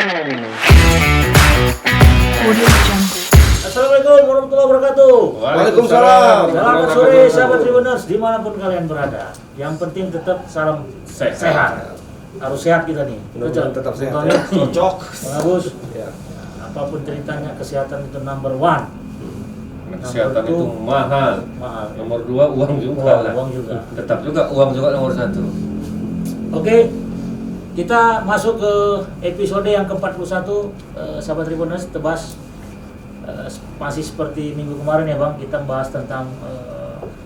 Assalamualaikum warahmatullahi wabarakatuh. Waalaikumsalam. Selamat sore sahabat Tribuners dimanapun kalian berada. Yang penting tetap salam sehat. Harus sehat kita nih. Mudah-mudahan tetap sehat. Contohnya, Cocok. Bagus. Ya. Apapun ceritanya kesehatan itu number one. Kesehatan Nomor itu mahal. Mahal. Nomor 2 uang juga lah. Uang juga. Tetap juga uang juga nomor 1. Oke. Kita masuk ke episode yang ke-41 sahabat Tribuners tebas. Masih seperti minggu kemarin ya Bang, kita bahas tentang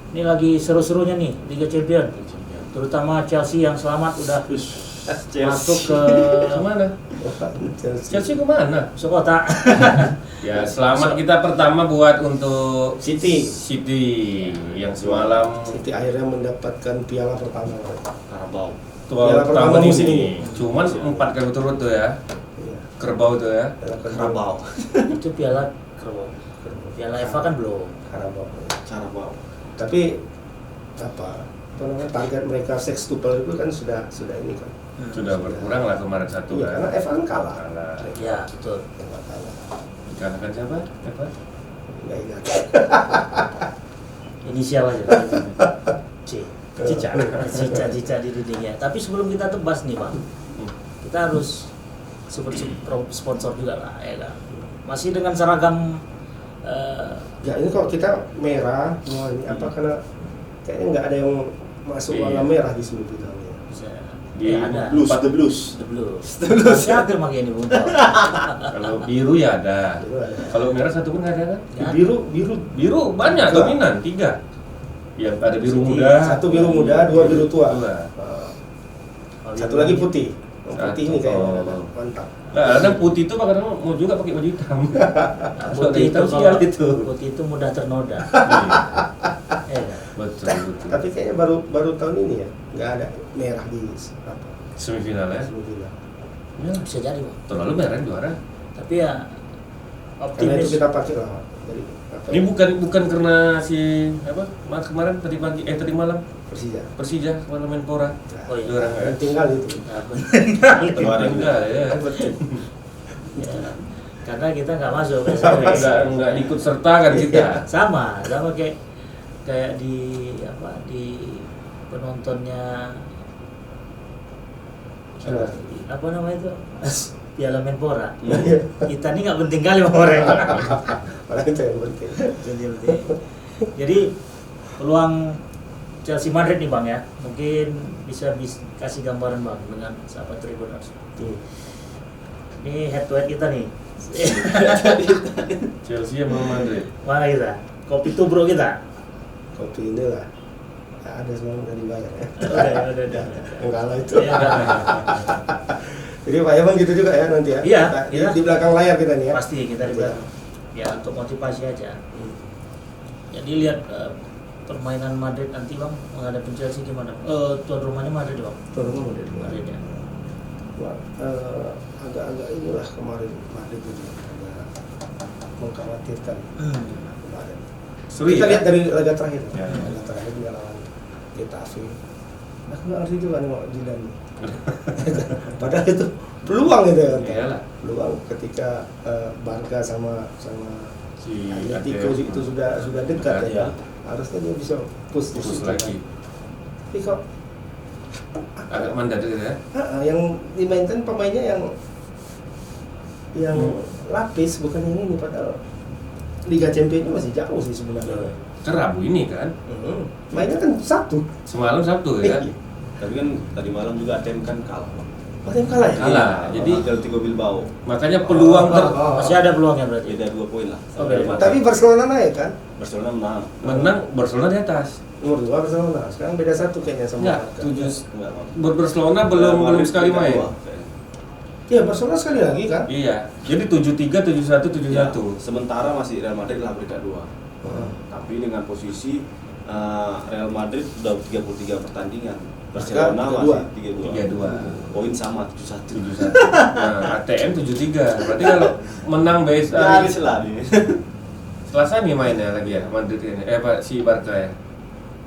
ini lagi seru-serunya nih Liga Champion. Terutama Chelsea yang selamat udah masuk ke Kemana? Chelsea kemana? sekota. Ya selamat kita pertama buat untuk City yang semalam City akhirnya mendapatkan piala pertama. Karabau. tuan Piala pertama pertama musim ini. ini. Cuman 4 kali berturut tuh ya. Iya. Kerbau tuh ya. Karabau. Itu piala Piala FA kan belum. Karabau. Karabau. Tapi apa namanya target mereka sextuple itu kan sudah ini kan. Sudah berkurang lah kemarin 1 Iya, karena kan. FA kan kalah. Kalah. Ya, betul. Nggak kalah. Dikalahkan siapa? Apa? Nggak ingat. Inisial aja. C. Cica di dunia. Tapi sebelum kita tebas nih Bang, kita harus sebut sponsor juga lah, ya kan. Masih dengan seragam Ya ini kalau kita merah, mau ini apa karena kayaknya nggak ada yang masuk Iya. warna merah di sini kita. bisa Di ada Blues, the blues. The Blues. Siapa yang pakai ini Bung? Kalau biru ya ada. Itu ada. Kalau merah 1 pun nggak ada kan? Ya. Biru banyak Tiga. dominan 3. Ya ada biru City. muda. Satu biru muda, 2 biru tua. Dua. Satu lagi putih. Yang putih ini Satu. kayaknya mantap. Nah, kadang putih itu kadang mau juga pakai baju hitam. Nah, putih itu hitam sial kalau itu. putih itu mudah ternoda. Iya, Ya, kan? betul. Tapi kayaknya baru tahun ini ya, nggak ada merah di apa Semifinal ya. semifinal. Ya, Bisa jadi Bang. tahun lalu merah yang juara. Tapi ya Karena optimis. itu kita pakai lah dari apa? Ini bukan karena si apa kemarin tadi malam Persija. Persija kemarin Menpora. Oh iya. Juara nggak ya? Tinggal itu. Nah, benar. Kemarin Enggak ya. Ya, karena kita nggak masuk ke Enggak ikut serta kan kita. sama kayak di penontonnya apa namanya itu Piala Menpora. Kita ini nggak penting kali sama orang. Malah itu yang penting. Jadi peluang Chelsea Madrid nih Bang ya, mungkin bisa kasih gambaran Bang dengan sahabat Tribuners. Ini head to head kita nih. Chelsea sama Madrid. Mana kita? Kopi tubruk kita. Kopi ini lah. Ya, ada semua udah dibayar ya. Udah. Enggak lah itu. Ya, udah. Jadi Pak Yaman gitu juga ya nanti ya. Iya, Kita- iya. Di belakang layar kita nih ya. Pasti kita lihat ya untuk motivasi aja. Jadi lihat permainan Madrid nanti Bang menghadapi Chelsea gimana? Tuan rumahnya Madrid Bang. Tuan rumah udah dibayar. Madrid ya. Wah, agak-agak inilah kemarin Madrid itu agak mengkhawatirkan kemarin. Seru Kita ya? lihat dari laga terakhir. Ya. Laga terakhir dia lawan Getafe. Aku nggak ngerti juga nih Zidane. Padahal itu peluang itu kan. Iyalah. Peluang ketika Barca sama Si Atletico Atletico. itu sudah dekat ya. Ya. Harusnya dia bisa push di Fokus situ. lagi. Tapi kok Agak mandat gitu ya. yang dimainkan pemainnya yang lapis bukan yang ini padahal Liga Championnya masih jauh sih sebenarnya. Kan Rabu ini kan. Mainnya kan Sabtu. Semalam Sabtu ya. Iya. Tapi kan tadi malam juga ATM kan kalah. Bang. Masih kalah ya? Kalah. Jadi Atletico Bilbao. makanya peluang Masih ada peluangnya berarti. Beda 2 poin lah. Oh, beda. Madrid. Tapi Barcelona naik kan? Barcelona menang. menang Barcelona di atas. Nomor 2 Barcelona. Sekarang beda 1 kayaknya sama Enggak, Barca. 7 Enggak, Bang. Barcelona belum Madrid sekali peringkat main. 2, kayaknya. Iya, Barcelona sekali lagi kan? Iya. Jadi 7-3, 7-1, 7-1. Ya, sementara masih Real Madrid lah peringkat 2. Heeh. Tapi dengan posisi Real Madrid udah 33 pertandingan. Barcelona Barca masih 3-2. Poin sama 71. 7-1. Nah, ATM 7-3. Berarti kalau menang besok Nyaris lah nih. Selasa nih mainnya lagi ya Madrid ini. Si Barca ya.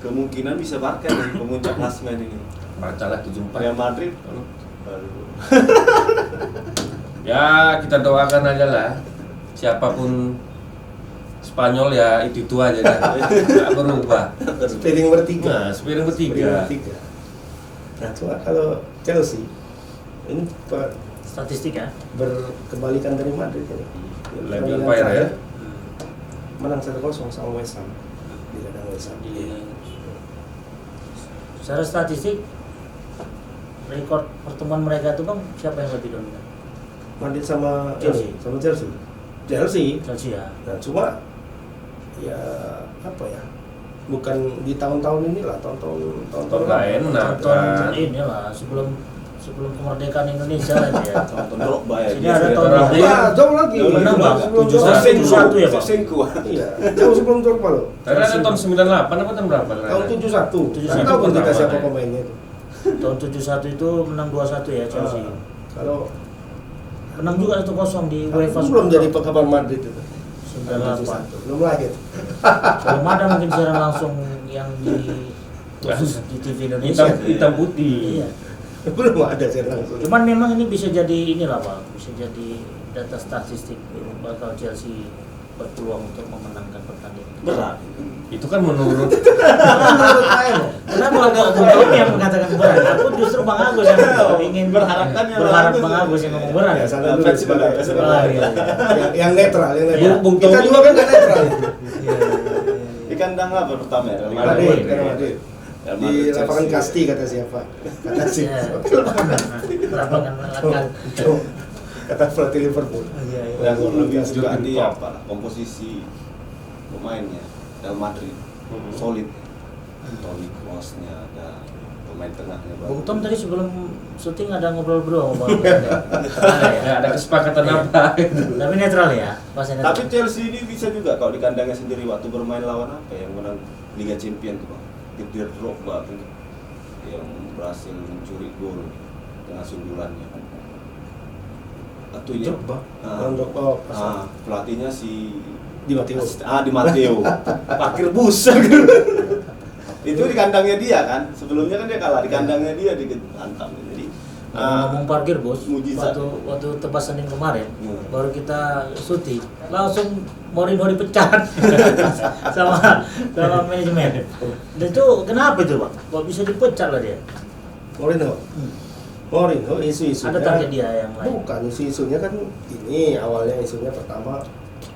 Kemungkinan bisa Barca nih pemuncak klasemen ini. Barca lah 7-4. Real Madrid. Aduh. Aduh. Ya Ya kita doakan aja lah. Siapapun Spanyol ya itu aja kan. Nggak berubah. Spiring bertiga. Nah, spiring bertiga. Nah, cuma kalau Chelsea ini Statistik ya. berkebalikan dari Madrid ini. Lagi on Pertandingan fire ya. terakhir, menang 1-0 sama West Ham di kandang West Ham. Secara statistik rekor pertemuan mereka itu Bang, siapa yang lebih dominan? Madrid sama Chelsea. sama Chelsea. Chelsea. Chelsea ya. Nah, cuma ya apa ya? Bukan di tahun-tahun inilah, tahun-tahun Nggak enak. Tahun inilah sebelum kemerdekaan Indonesia lah itu ya. Tonton Drogba ya. Sini ada tahun Orang- Drogba. Wah, jauh lagi. Menang, Bang. Sebelum 71 ya, Bang? Shevchenko. Iya, jauh sebelum Drogba loh. Tadi ada tahun 98 apa tahun berapa? Tahun 71. 71 Kan tahu kan kita berapa, siapa ya? pemainnya itu. Tahun 71 itu menang 2-1 ya Chelsea. Kalau Menang juga 1-0 di aku UEFA. belum jadi penggemar Madrid itu. 98. Belum lahir. Belum ada mungkin siaran langsung yang di TV Indonesia. Hitam putih. Iya. Belum ada sih langsung. Cuman memang ini bisa jadi inilah Bang, bisa jadi data statistik bakal Chelsea berpeluang untuk memenangkan pertandingan. Berat. Itu kan menurut Menurut saya loh. Kenapa enggak Bung yang mengatakan berat? Aku justru Bang Agus yang ingin Berharapkan yang berharap Agus. Bang Agus yang ngomong berat. Ya, Ya, sana dulu Fans sebagai sebagai- Ah, iya, iya. yang netral, yang netral. Ya, Bung Kita Tommy dua kan nggak netral. Di kandang apa pertama ya? Real Madrid. Madrid, karena Madrid. Real Di Madrid, lapangan Chelsea. Kasti kata siapa? Kata si. Iya. Lapangan lapangan. Kata pelatih Liverpool. Iya, iya. Yang lebih Jurgen juga di Klopp. apa? Komposisi pemainnya Real Madrid Hmm. solid. Toni Kroos-nya ada pemain tengahnya Bung bagus. Tom tadi sebelum syuting ada ngobrol berdua sama Bang Agus. Ada ya? ya, ada kesepakatan apa gitu. Tapi netral ya, pasti netral. Tapi Chelsea ini bisa juga kalau di kandangnya sendiri waktu bermain lawan apa yang menang Liga Champions tuh Bang. Didier Drogba tuh yang berhasil mencuri gol dengan sundulannya. Atau ini Drogba. Ah. Drogba. Oh, pas. Pelatihnya si Di Matteo. Di Matteo. Parkir bus. Itu di kandangnya dia kan. Sebelumnya kan dia kalah di kandangnya dia dihantam. Jadi Ngomong parkir bos, mujizat. waktu tebas Senin kemarin, Hmm. baru kita syuting, langsung Mourinho dipecat sama manajemen. Dan itu kenapa itu Bang? Kok bisa dipecat lah dia? Mourinho. Mourinho isu-isunya. Ada target dia yang lain. Bukan, isu-isunya kan ini awalnya isunya pertama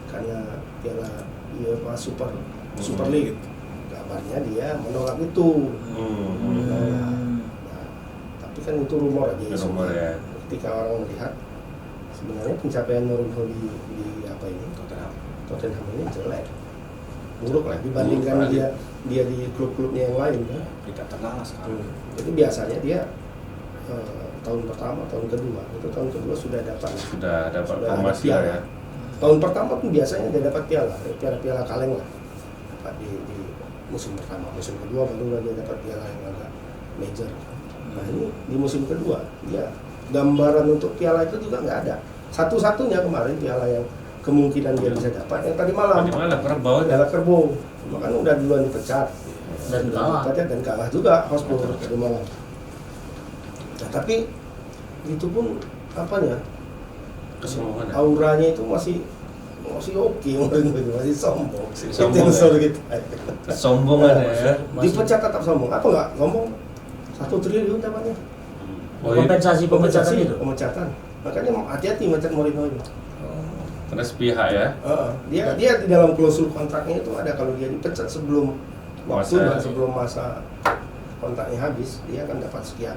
karena Piala UEFA Super League. Kabarnya dia menolak itu. Hmm. Nah, tapi kan itu rumor aja isunya. Rumor ya. Ketika orang melihat sebenarnya pencapaian Mourinho di apa ini Tottenham ini jelek, buruk lah dibandingkan Buruk lagi. dia di klub-klubnya yang lain kan. tidak terkalah sekarang. Jadi biasanya dia tahun pertama, tahun kedua, itu tahun kedua sudah dapat. Sudah dapat Sudah ada formasi piala. lah ya. Tahun pertama pun biasanya dia dapat piala kaleng lah, dapat di musim pertama. Musim kedua baru dia dapat piala yang agak major. Nah ini di musim kedua dia gambaran untuk piala itu juga nggak ada. Satu-satunya kemarin piala yang kemungkinan dia bisa dapat yang tadi malam. Di mana Kerbau? Piala Kerbau, makanya udah duluan dipecat. Dan kalah. Dan kalah juga Hotspur tadi malam. Nah, tapi itu pun apanya? Kesombongan. ya? Auranya itu masih oke, masih sombong. Sombong, Itu yang ya? selalu kita. Kesombongan ya. Dipecat tetap sombong. Apa enggak sombong? 1 triliun dapatnya. Oh, iya. Kompensasi pemecatan itu. Pemecatan. Makanya hati-hati mecat Mourinho ini. Karena sepihak ya. Dia di dalam klausul kontraknya itu ada kalau dia dipecat sebelum waktu Masa. dan sebelum masa kontraknya habis, dia akan dapat sekian.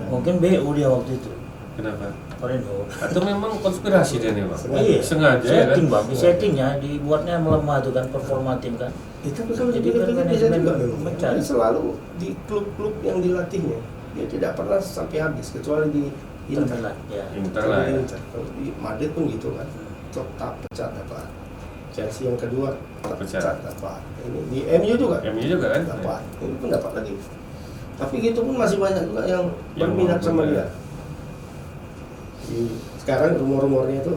Mungkin BU dia waktu itu. Kenapa? Mourinho. Atau memang konspirasi dia nih bang? Sengaja. Sengaja ya kan? Setting Bang, di settingnya dibuatnya melemah tuh kan performa tim kan. Itu kalau Jadi dipikir-pikir kan bisa manajemen juga memang. mencari. Dia selalu di klub-klub yang dilatihnya, dia tidak pernah sampai habis kecuali di Inter. Terbelah ya. Inter lah ya. Inter. Kalau di Madrid pun gitu kan, tetap pecat dapat. Chelsea yang kedua Pecat. pecat dapat. Ini di MU juga MU juga kan? dapat. Ini pun dapat lagi. Tapi gitu pun masih banyak juga yang Yang berminat mau sama juga dia. ya. Sekarang rumor-rumornya itu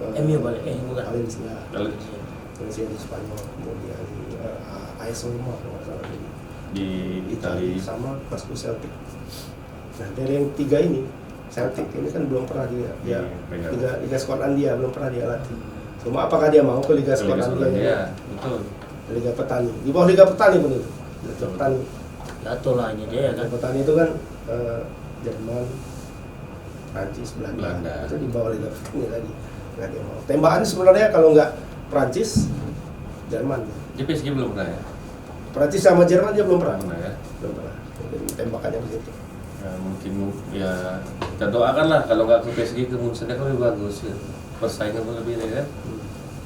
MU balik, bukan. Valencia, Valencia. Valencia di Spanyol, kemudian AS Roma kalau nggak salah Di Italia Italia. sama Glasgow Celtic. Nah dari yang tiga ini Celtic ini kan belum pernah dia pegang. Liga Skotlandia belum pernah dia latih. Cuma apakah dia mau ke Liga Skotlandia? Ya, betul. Liga Petani. Di bawah Liga Petani pun itu. Liga Petani. Jatuh lah ini dia Liga kan. Petani itu kan Jerman, Prancis, Belanda. Itu di bawah Liga Petani lagi. Nggak dia mau. Tembakan sebenarnya kalau nggak Prancis, Jerman. Di PSG belum pernah ya? Prancis sama Jerman dia belum pernah. Belum pernah ya? Belum pernah. Mungkin tembakannya begitu. Ya, mungkin ya kita doakan lah kalau nggak ke PSG ke Munchen kan lebih bagus ya. Persaingan pun lebih ya kan.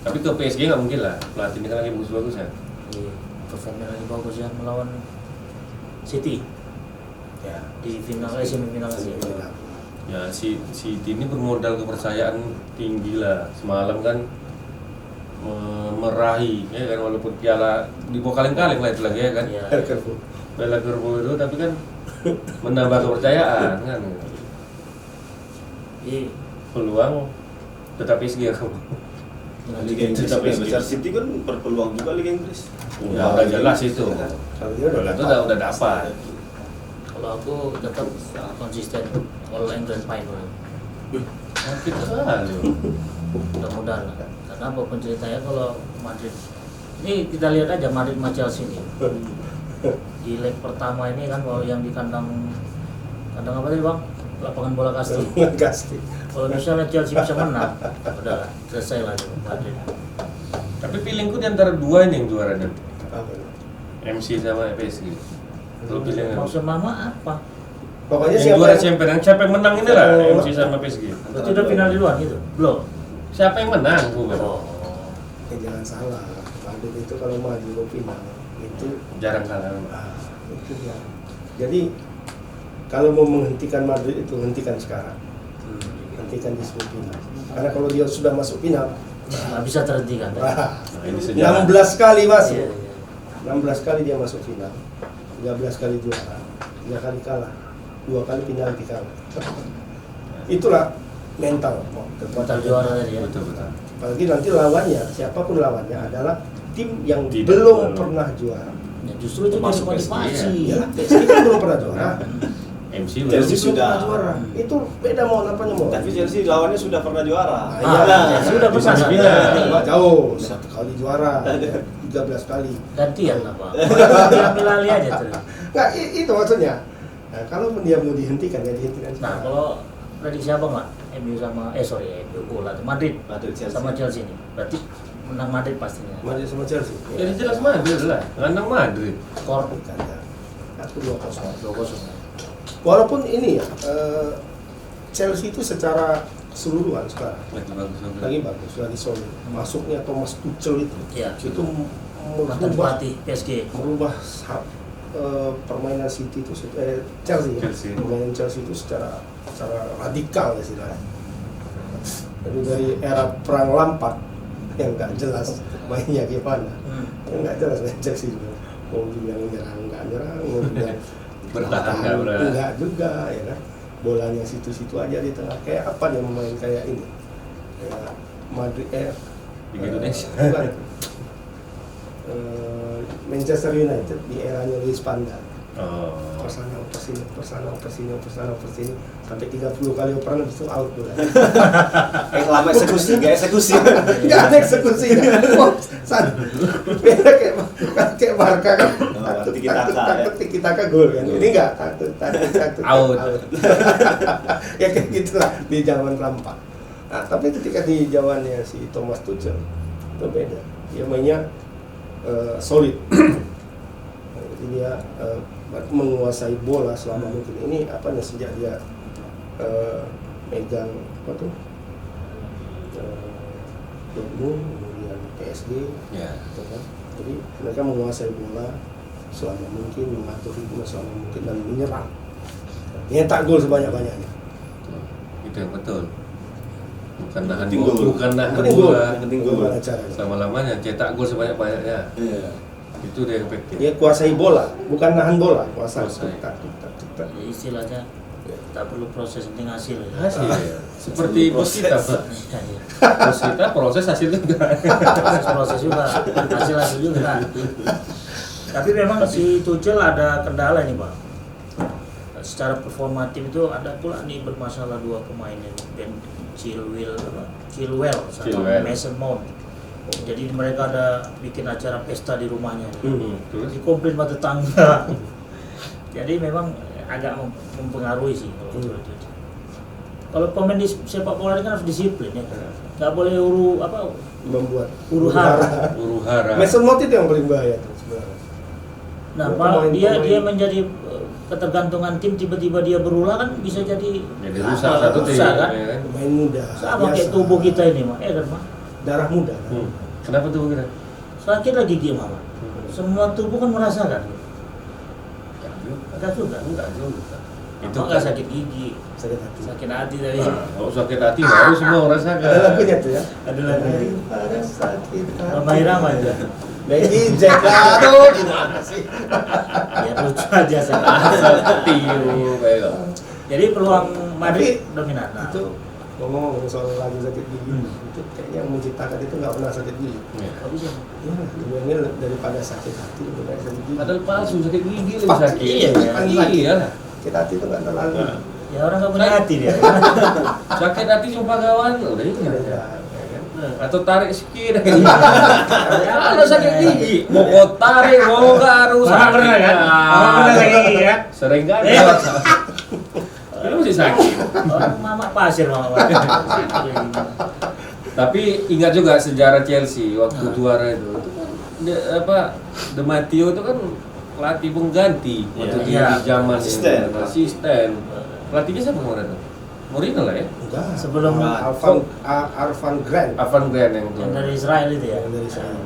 Tapi ke PSG nggak mungkin lah, pelatih ini kan lagi bagus-bagus ya. Iya, performnya lagi bagus ya melawan City Ya. di final semifinal sih. Ya si ini bermodal kepercayaan tinggi lah. Semalam kan meraih ya kan, walaupun piala di bawah kaleng-kaleng lah itu lagi ya kan. Iya. Piala Gerbo itu tapi kan menambah kepercayaan kan. Iya. Peluang tetap PSG ya. Liga Inggris Tetap yang PSG. besar City kan berpeluang juga Liga Inggris. Ya udah jelas itu. Kalau dia udah Itu udah dapat. Kalau aku tetap konsisten All England final. Sakit sekali. Mudah-mudahan lah. Karena apapun ceritanya kalau Madrid ini kita lihat aja Madrid sama Chelsea ini di leg pertama ini kan kalau yang di kandang apa tadi bang, lapangan bola kasti. Kasti. Kalau misalnya Chelsea bisa menang, udahlah selesai lah itu Madrid. Tapi feelingku di antara dua ini yang juara nanti. Apa? MC sama PSG. Kalau pilih yang Maksud mama apa? Pokoknya yang juara champion, siapa yang menang ini lah MC sama PSG. Berarti udah final duluan gitu? Belum? Siapa yang menang? Bukan. Oh. jangan salah, Madrid itu kalau maju ke final itu Jarang kalah. itu dia. Jadi kalau mau menghentikan Madrid itu hentikan sekarang, hentikan di semifinal. Karena kalau dia sudah masuk final, Nggak bisa terhentikan. Nah, ini sejarah. 16 kali masuk. Iya, iya. 16 kali dia masuk final, 13 kali juara, 3 kali kalah, 2 kali penalti kalah. Itulah mental, Mental juara tadi ya. Betul betul. Apalagi nanti lawannya, siapapun lawannya adalah tim yang Tidak belum belum. pernah juara. Ya, justru itu Termasuk jadi motivasi. Ya, PSG kan belum pernah juara. MC Chelsea belum. Belum sudah. pernah juara. Itu beda mau apanya mau. Tapi Chelsea lawannya sudah pernah juara. Sudah Di pernah. semifinal. Nggak jauh, 1 kali juara, 13 kali. Gantian apa? Ambil alih aja tuh. Nggak, itu maksudnya. Nah, kalau dia mau dihentikan, ya dihentikan. Nah, kalau prediksi apa nggak? MU sama MU bola Madrid Madrid Chelsea. sama Chelsea ini. Berarti menang Madrid pastinya. Madrid sama Chelsea. Jadi jelas Madrid lah. Ngandang Madrid. Skor Bukan, ya. Aku 2-0. 2-0. Walaupun ini ya, Chelsea itu secara keseluruhan sekarang Lagi bagus juga. lagi bagus, lagi solid. Masuknya Thomas Tuchel itu, Iya. itu Mantan merubah pelatih PSG. permainan City itu Chelsea, ya. Chelsea. Permainan Chelsea itu secara radikal istilahnya. Jadi dari era perang Lampard yang nggak jelas mainnya gimana, yang nggak jelas main Chelsea juga. Mau bilang nyerang nggak nyerang, mau bilang Bertahan nggak bertahan. enggak juga ya kan. Bolanya situ-situ aja di tengah. Kayak apa dia memain kayak ini? Kayak Madrid Liga Indonesia. bukan. Manchester United di eranya Luis Van Gaal. Oh. Persana sampai 30 kali operan habis itu out bola. Lama eksekusi, nggak eksekusi. Enggak ada eksekusinya. Oh, beda kayak Barca kan. Tiki-taka, ya. Tiki-taka gol kan. Ini enggak takut. Out. Ya kayak gitulah di zaman Lampard. Nah, tapi ketika di zamannya si Thomas Tuchel itu beda. Dia mainnya solid. Jadi dia menguasai bola selama mungkin. Ini apanya sejak dia megang apa tuh? Dortmund, kemudian PSG, Ya. gitu kan. Jadi mereka menguasai bola selama mungkin, mengatur ritme selama mungkin dan menyerang. Nyetak gol sebanyak-banyaknya. Itu yang betul. Bukan nahan Penting gol, gol. bukan nahan Penting gol. bola. Penting gol. Gimana caranya? Selama-lamanya cetak gol sebanyak-banyaknya. Iya. Itu dia yang efektif. Dia kuasai bola, bukan nahan bola, kuasai. Kuasai. Tak. Jadi istilahnya tak perlu proses penting hasil. Ya. Hasil ya. Seperti bos kita, Pak. Iya, iya. Bos kita proses hasil juga. Proses juga, hasil juga. Tapi memang si Tuchel ada kendala ini Bang. secara performa tim itu ada pula nih bermasalah dua pemain ini, Ben Chilwell sama Chilwell. Mason Mount. Jadi mereka ada bikin acara pesta di rumahnya. Terus Dikomplain sama tetangga. Jadi memang agak mempengaruhi sih kalau itu. Kalau pemain di sepak bola ini kan harus disiplin ya. Nggak boleh membuat huru hara. huru hara. Mason Mount itu yang paling bahaya tuh sebenarnya. Nah, Pemain- dia pemain- menjadi ketergantungan tim, tiba-tiba dia berulah kan bisa jadi rusak satu tim. rusak kan. Ya kan? Pemain muda. Sama kayak biasa. tubuh kita ini mah, ya kan mah. Darah muda. Kan? Kenapa tuh kita? Sakit lagi gigi mama. Semua tubuh kan merasakan. Ada juga. Enggak juga. Itu nggak sakit gigi, Sakit hati. sakit hati tadi. Kalau sakit hati baru semua merasakan. Ada lagunya tuh ya. Ada lagi. Daripada sakit hati. Roma Irama aja. Lagi Jack aduh gimana sih? Ya lucu aja sakit. Tiu, kayak Jadi peluang Madrid Tapi dominan. Nah, Itu ngomong soal lagu sakit gigi, itu kayaknya yang menciptakan itu nggak pernah sakit gigi. kok bisa? Ya, sebenarnya daripada sakit hati lebih baik sakit gigi. Padahal palsu sakit gigi lebih Pak, sakit. iya, Iya lah. Sakit hati itu nggak terlalu. Ya orang nggak punya hati dia. Sakit hati cuma kawan udah ingat ya. Ya, ya kan? Atau tarik sedikit. Kalau sakit gigi mau kau tarik mau nggak harus. Mama pernah kan? Mama pernah sakit gigi kan? Sering kan? Ini masih sakit. Orang mama pasir mama. Tapi ingat juga sejarah Chelsea waktu juara itu kan De Matteo itu kan pelatih pengganti waktu Iya. di zaman Asisten. Pelatihnya siapa kemarin tuh? Mourinho lah ya. Enggak. Sebelum Arvan Grant Avan Grant yang yang dari Israel itu ya. yang dari sana.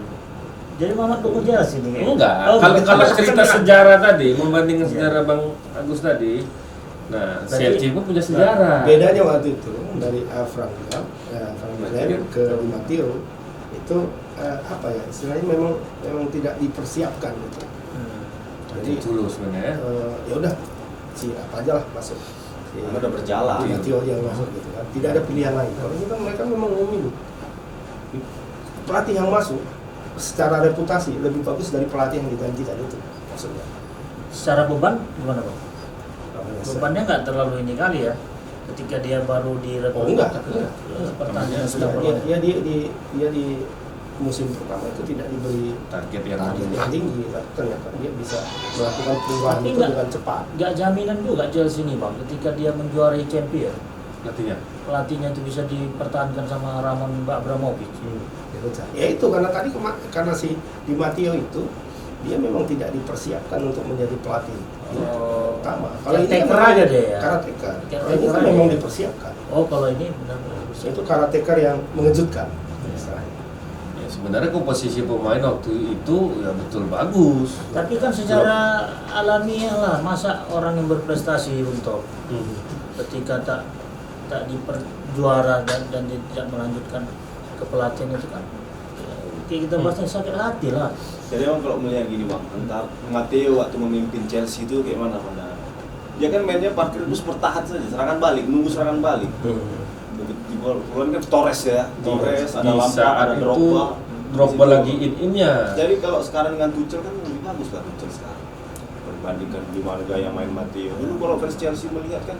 Jadi mama dukung Chelsea nih. Enggak. Oh, Kalau gitu. cerita sejarah tadi membandingkan Iya. sejarah Bang Agus tadi, nah Berarti- Chelsea pun punya sejarah. Bedanya waktu itu dari Arvan Grant ke Di Matteo itu apa ya? Istilahnya memang tidak dipersiapkan gitu. Jadi dulu sebenarnya. Ya udah siapa aja lah masuk. Karena udah berjalan. Di Matteo yang masuk gitu kan. Tidak ada pilihan lain. Kalau ini kan mereka memang memilih pelatih yang masuk secara reputasi lebih bagus dari pelatih yang digantikan itu maksudnya. Secara beban gimana Bang? Namanya Bebannya nggak terlalu ini kali ya. Ketika dia baru Oh, enggak. pertandingan Dia, sudah dia, dia di musim pertama itu tidak diberi Target yang target yang tinggi, tapi ternyata dia bisa melakukan perubahan Tapi itu enggak- dengan cepat. nggak jaminan juga Chelsea ini Bang. Ketika dia menjuarai champion, Pelatihnya. pelatihnya itu bisa dipertahankan sama Roman Abramovich. Ya itu karena tadi karena si Di Matteo itu dia memang tidak dipersiapkan untuk menjadi pelatih Oh, utama. caretaker kan memang aja dia ya? Karateka. Kalau ini Caretaker kan aja memang ya? dipersiapkan. Oh kalau ini benar-benar bisa. Itu karateka yang mengejutkan. istilahnya. Ya, sebenarnya komposisi pemain waktu itu ya betul bagus. Tapi kan secara alamiah lah, masa orang yang berprestasi untuk ketika tak diperjuara dan dia tidak melanjutkan ke pelatihan itu kan kayak kita bahasnya sakit hati lah. Jadi emang kalau melihat gini bang, entar Matteo waktu memimpin Chelsea itu kayak mana pada? Dia kan mainnya parkir terus bertahan saja, serangan balik, nunggu serangan balik. Di bulan kan Torres ya, Torres ada Di Lampard, saat ada itu Drogba. Drogba lagi in-innya. Jadi kalau sekarang dengan Tuchel kan lebih bagus kan Tuchel sekarang berbandingkan gimana gaya main Matteo. Dulu kalau fans Chelsea melihat kan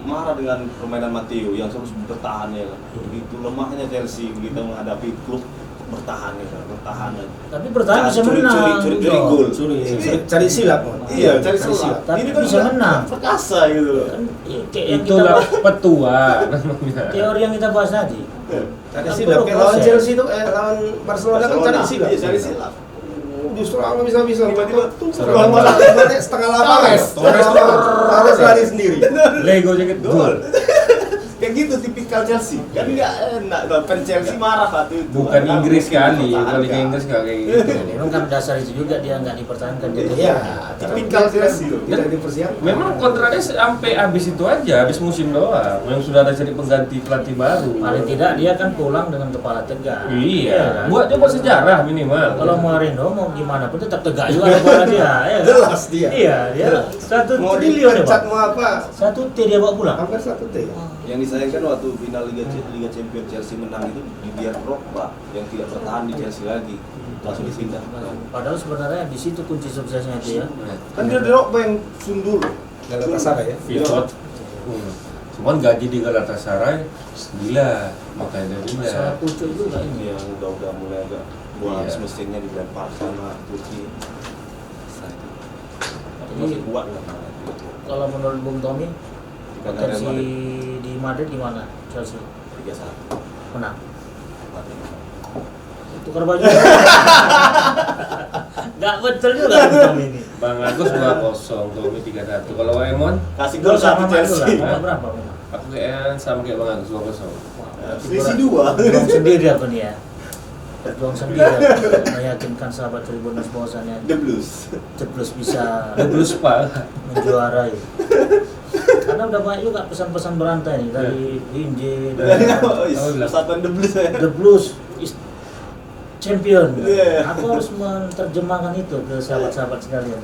marah dengan permainan Matteo yang terus bertahan ya kan. Begitu lemahnya Chelsea kita menghadapi klub bertahan ya kan, bertahan aja. Tapi bertahan bisa Curi- menang. curi Bro. gol. Cari silap, Mon. Iya, cari silap. Tapi Ini kan bisa udah menang. perkasa gitu loh. Kan kayak yang kita Itulah bahas, petua namanya. teori yang kita bahas tadi. Cari Kan silap. perlu Kayak lawan proses. Chelsea itu lawan Barcelona kan cari silap. Iya, cari silap. Justru aku bisa-bisa Tiba-tiba peluang bola setengah lapangan. Torres lari sendiri. Lego jaket gol. Kayak gitu tipikal Chelsea. Kan enggak enak. Fans Chelsea marah waktu itu. Bukan Karena Inggris mungkin kali, pertahankan. balik ke Inggris nggak kayak gitu. Memang kan dasar itu juga dia nggak dipertahankan. Iya, tipikal Chelsea loh. tidak dipersiapkan. Memang kontraknya sampai habis itu aja, habis musim doang. Yang sudah ada jadi pengganti pelatih baru. Paling tidak dia kan pulang dengan kepala tegak. Iya, kan? buat coba sejarah minimal. Kalau Mourinho mau gimana pun tetap tegak juga kepala dia. Ya, kan? Jelas dia. Iya, dia Jelas. 1 Mau triliun ya dipecat Pak. mau apa? 1 T dia bawa pulang. Hampir 1 T. Yang disayangkan waktu final Liga Champions Chelsea menang itu biar Drogba yang tidak bertahan di Chelsea lagi langsung dipindah. Padahal sebenarnya di situ kunci suksesnya itu ya. Kan dia Drogba yang sundul Galatasaray ya. Pivot. Cuman gaji di Galatasaray gila, makanya dia pindah. Masalah pucuk juga ini. yang udah mulai agak buat Iya. semestinya dilempar sama Turki. Tapi Jadi- masih kuat lah. Kalau menurut Bung Tommy, Karena Real potensi Madrid di Madrid gimana? Chelsea 3-1. menang. Madrid. Tukar baju. Gak betul juga Bung Tommy ini. Bang Agus 2-0, Tommy 3-1. Kalau Emon, Kasih Gol gol sama satu Madrid lah. Chelsea. Nomor berapa memang? aku kayaknya sama kayak Bang Agus 2-0. Selisih 2. Berjuang sendiri aku nih ya. Berjuang sendiri aku. Meyakinkan sahabat Tribuners bahwasannya The Blues. The Blues bisa Blues Pak. menjuarai. Karena udah banyak juga pesan-pesan berantai nih dari Inje, Dari dari apa? Oh, bilang. Persatuan The Blues ya. The Blues is champion. Yeah. Aku harus menerjemahkan itu ke sahabat-sahabat sekalian.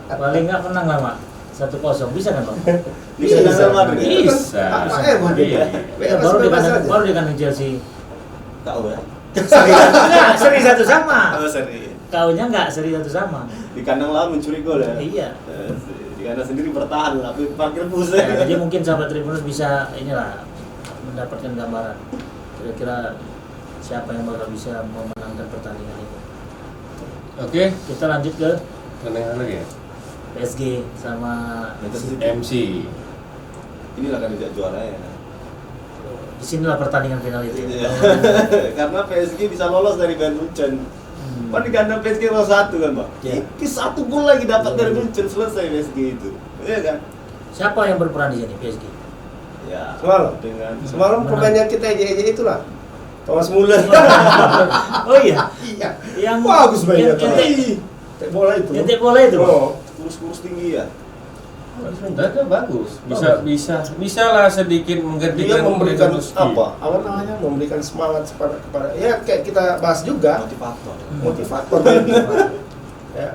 Paling nggak menang lah, Mak. 1-0 bisa kan, Bang? Bisa Real Madrid. Bisa. Apa ya mau dia? Ya, baru di kandang Chelsea. Tahu ya. Enggak, seri satu sama. Apa seri? Kaunya enggak seri satu sama. Di kandang lawan mencuri gol ya. Iya. Di kandang sendiri bertahan lah, parkir bus Ya, ya. jadi mungkin sahabat Tribuners bisa inilah mendapatkan gambaran kira-kira siapa yang bakal bisa memenangkan pertandingan ini. Oke, Kita lanjut ke kenangan lagi ya. PSG sama Manchester City. MC. Inilah kandidat juara ya. disinilah pertandingan final itu. Iya. Karena PSG bisa lolos dari Bayern Munchen. Kan di kandang PSG 0-1 kan, Pak. Iya. Tipis 1 gol lagi dapat dari Munchen, selesai PSG itu. Iya kan? Siapa yang berperan di sini PSG? Ya. Semalam? Dengan Semalam pemain yang kita ejek-ejek itulah Thomas Muller. Oh iya, Iya. yang Bagus mainnya. yang Tek bola itu. tek bola itu. Oh. kurus-kurus tinggi ya. Dada bagus. Bisa lah sedikit Dia menggantikan memberikan Lewandowski. apa namanya? Memberikan semangat kepada ya kayak kita bahas juga Motivator. motivator. Ya.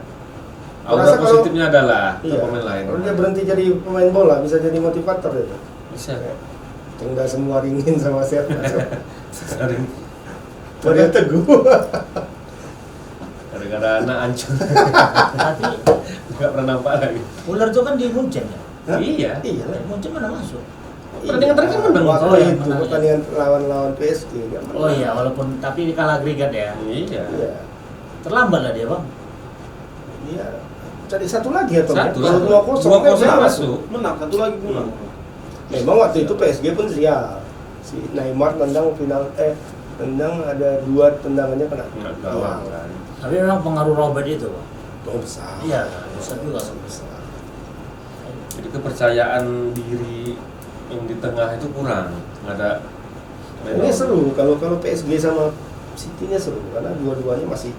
Aura Merasa kalau- positifnya adalah ke Iya. pemain lain. Kalau dia berhenti jadi pemain bola bisa jadi motivator itu. Bisa. Enggak semua ringin sama siapa. Sering Mario Teguh. gara-gara anak hancur. Tapi Enggak pernah nampak lagi. Muller itu kan di Munchen ya. Hah? Iya. Iya. Munchen mana masuk? Pertandingan terakhir menang. Waktu Oh, iya, itu menang, ya. pertandingan lawan PSG kan menang. Oh iya, walaupun tapi kalah agregat ya. Iya. Iya. Terlambat lah dia, Bang. Iya. Cari satu lagi atau Satu. kalau 2-0 2-0 kan masuk. Menang satu lagi menang. Memang waktu itu PSG pun sial. Si Neymar tendang tendang ada 2 tendangannya kena Enggak gawang kan. Tapi memang pengaruh Robert itu, Bang. Oh, besar. Iya, besar juga. Besar. Jadi kepercayaan diri yang di tengah itu kurang. Nggak ada. Ini seru kalau PSG sama City-nya seru karena dua-duanya masih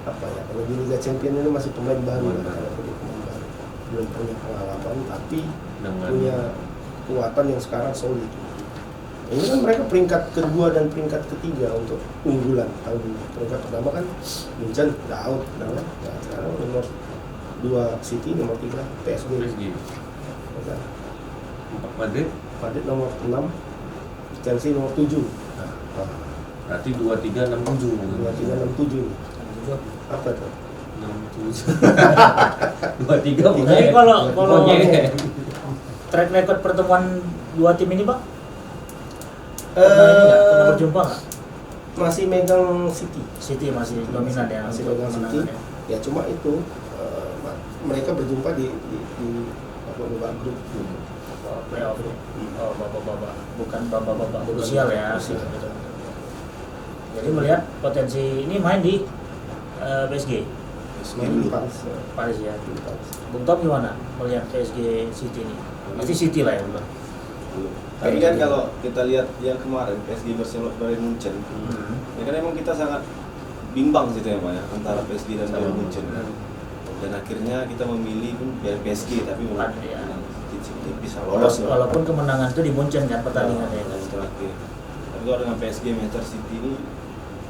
apa ya, kalau di Liga Champions ini masih pemain baru Pemain kan, baru. kalau dia pemain baru. Belum punya pengalaman tapi Dengan punya kekuatan yang sekarang solid. Ini kan mereka peringkat kedua dan peringkat ketiga untuk unggulan. Tahun peringkat pertama kan Munchen udah out, nah, sekarang nomor 2 City, nomor 3 PSG. PSG. Ya, Madrid Madrid nomor 6, Chelsea nomor 7. Nah, Nah, berarti 2-3-6-7. 2, 3, 6, 7. Apa tuh? 6-7. 2-3 Jadi kalau pokoknya. track record pertemuan dua tim ini, Bang? Pernah ini nggak? Pernah berjumpa nggak? Masih megang City. City masih dominan ya Masih untuk megang City. kemenangannya. Ya cuma itu mereka berjumpa di babak grup. Oh, playoff. Oh, babak-babak. Bukan babak-babak krusial ya. Krusial. Gitu. Jadi melihat potensi ini main di PSG Main di Paris. Paris ya. Bung Tom gimana melihat PSG City ini? Pasti City lah ya, Bang. Tapi kan kalau kita lihat yang kemarin PSG Barcelona Bayern Munchen, ya kan emang kita sangat bimbang gitu ya Pak ya antara PSG dan Bayern Munchen. Dan akhirnya kita memilih pun PSG tapi Bukan, ya. bisa lolos ya. Walaupun kemenangan itu di Munchen kan pertandingannya kan. Terakhir. Tapi kalau dengan PSG Manchester City ini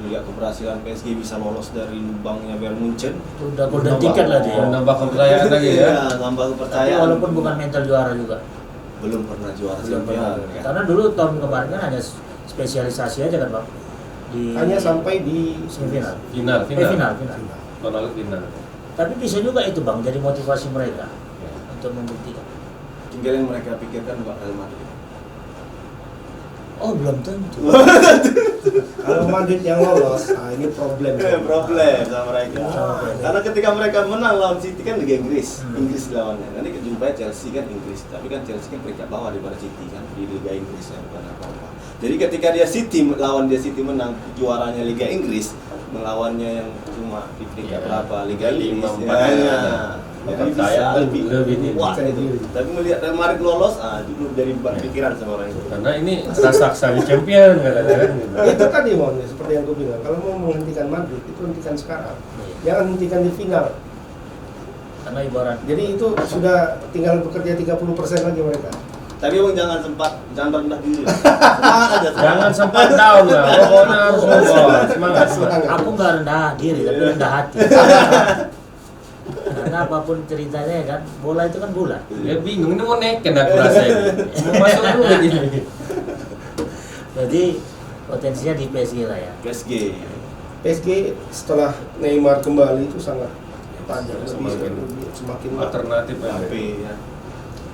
lihat keberhasilan PSG bisa lolos dari lubangnya Bayern Munchen. Udah golden ticket lah dia. Menambah kepercayaan lagi ya. Iya, nambah Tapi kepercayaan. walaupun bukan mental juara juga. belum pernah juara Belum champion. pernah. Ya. Karena dulu tahun kemarin kan hanya spesialisasi aja kan, Bang. Di Hanya sampai di semifinal. Final. Final. Tahun lalu final. Tapi bisa juga itu, Bang, jadi motivasi mereka untuk membuktikan. Tinggal yang mereka pikirkan buat Real Madrid. Oh belum tentu. Kalau Madrid yang lolos, ini problem. Problem sama mereka. Sama mereka. Karena ketika mereka menang lawan City kan Liga Inggris, Hmm. Inggris lawannya. Nanti jumpai Chelsea kan Inggris, tapi kan Chelsea kan peringkat bawah daripada City kan di Liga Inggris ya, bukan apa-apa. Jadi ketika dia City menang juaranya Liga Inggris, melawannya yang cuma di peringkat Ya, berapa Liga lima, Inggris. empat, ya. Jadi Ya, bisa saya lebih lebih wah percaya itu. diri. Tapi melihat Real Madrid lolos, itu jadi beban pikiran sama orang itu. Karena ini raksasa di champion katanya kan gitu. Itu tadi Mon, seperti yang gue bilang, kalau mau menghentikan Madrid itu hentikan sekarang, Iya. jangan hentikan di final. Karena ibarat Jadi itu sudah tinggal bekerja 30% lagi mereka. Tapi emang jangan rendah diri. Semangat aja. Jangan sempat down lah, pokoknya harus move. Semangat. aku nggak rendah diri tapi rendah hati. Karena apapun ceritanya kan, bola itu kan bola. Ya bingung, ini mau neken aku rasa ini. Mau masuk dulu ini. Jadi potensinya di PSG lah ya. PSG. PSG setelah Neymar kembali itu sangat tajam, semakin Alternatif Mbappe ya.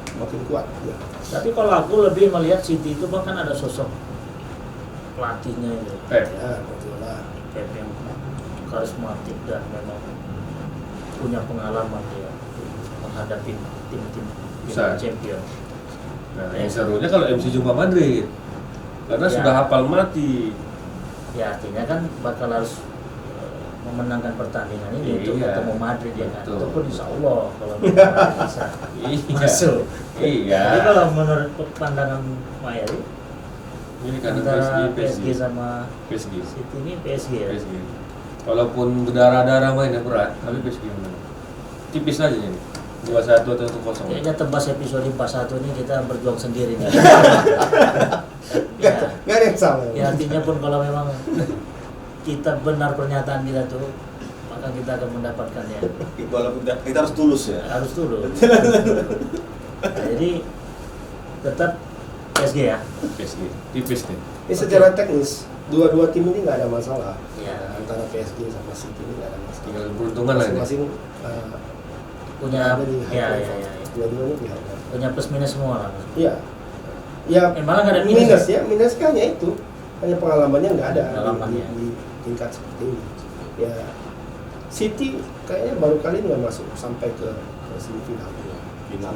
semakin kuat. Ya. Tapi kalau aku lebih melihat City itu bahkan ada sosok pelatihnya itu, Pep. Ya, betul lah. Pep yang karismatik dan memang punya pengalaman ya menghadapi tim-tim Besar. champion. Nah, yang serunya kalau MC jumpa Madrid. Karena Ya. sudah hafal mati. Ya artinya kan bakal harus memenangkan pertandingan ini untuk Iya. ketemu Madrid ya kan. Betul. Itu pun insya Allah kalau Madrid bisa Iya. masuk. Iya. Jadi kalau menurut pandangan Mayari Ini karena antara PSG, PSG sama PSG. City ini PSG ya. PSG. Walaupun berdarah-darah mainnya berat, tapi PSG menang. Tipis aja ini. 2-1 atau 1-0. Kayaknya tebas episode 41 ini kita berjuang sendiri nih. Ya, Nggak ada yang salah. ya artinya pun kalau memang kita benar pernyataan kita tuh, maka kita akan mendapatkannya. Walaupun kita harus tulus ya. Harus dulu. Nah, jadi tetap PSG ya. PSG. Tipis nih. Ini secara teknis, dua-dua tim ini nggak ada masalah. Ya. Antara PSG sama City ini nggak ada masalah. Tinggal keberuntungan lah ini. Masing-masing Punya ada di high ya, level. ya, ya. Dua-duanya di high level. Punya plus minus semua lah. Iya. Ya, Malah nggak ada minus. minus ya, minus kan hanya itu. Hanya pengalamannya nggak ada Pengalamannya. di tingkat seperti ini. Ya, City kayaknya baru kali ini nggak masuk sampai ke semifinal. Final.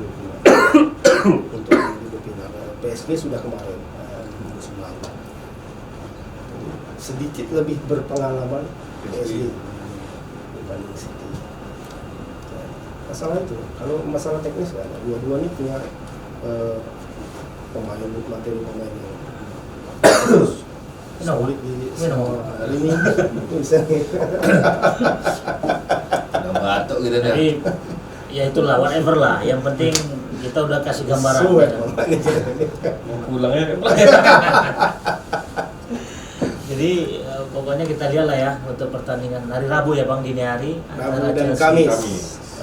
Untuk menuju final. PSG sudah kemarin musim lalu. Jadi, sedikit lebih berpengalaman PSG dibanding City. Ya, masalah itu, kalau masalah teknis nggak ada. Dua-duanya punya materi pemain yang solid di semua lini. Itu bisa. Udah batuk gitu dah. Jadi ya itulah whatever lah. Yang penting kita udah kasih gambaran. Suet, ya. pemainnya. Mau pulangnya Jadi pokoknya kita lihat lah ya untuk pertandingan hari Rabu ya Bang, dini hari Rabu antara dan Chelsea. Kamis.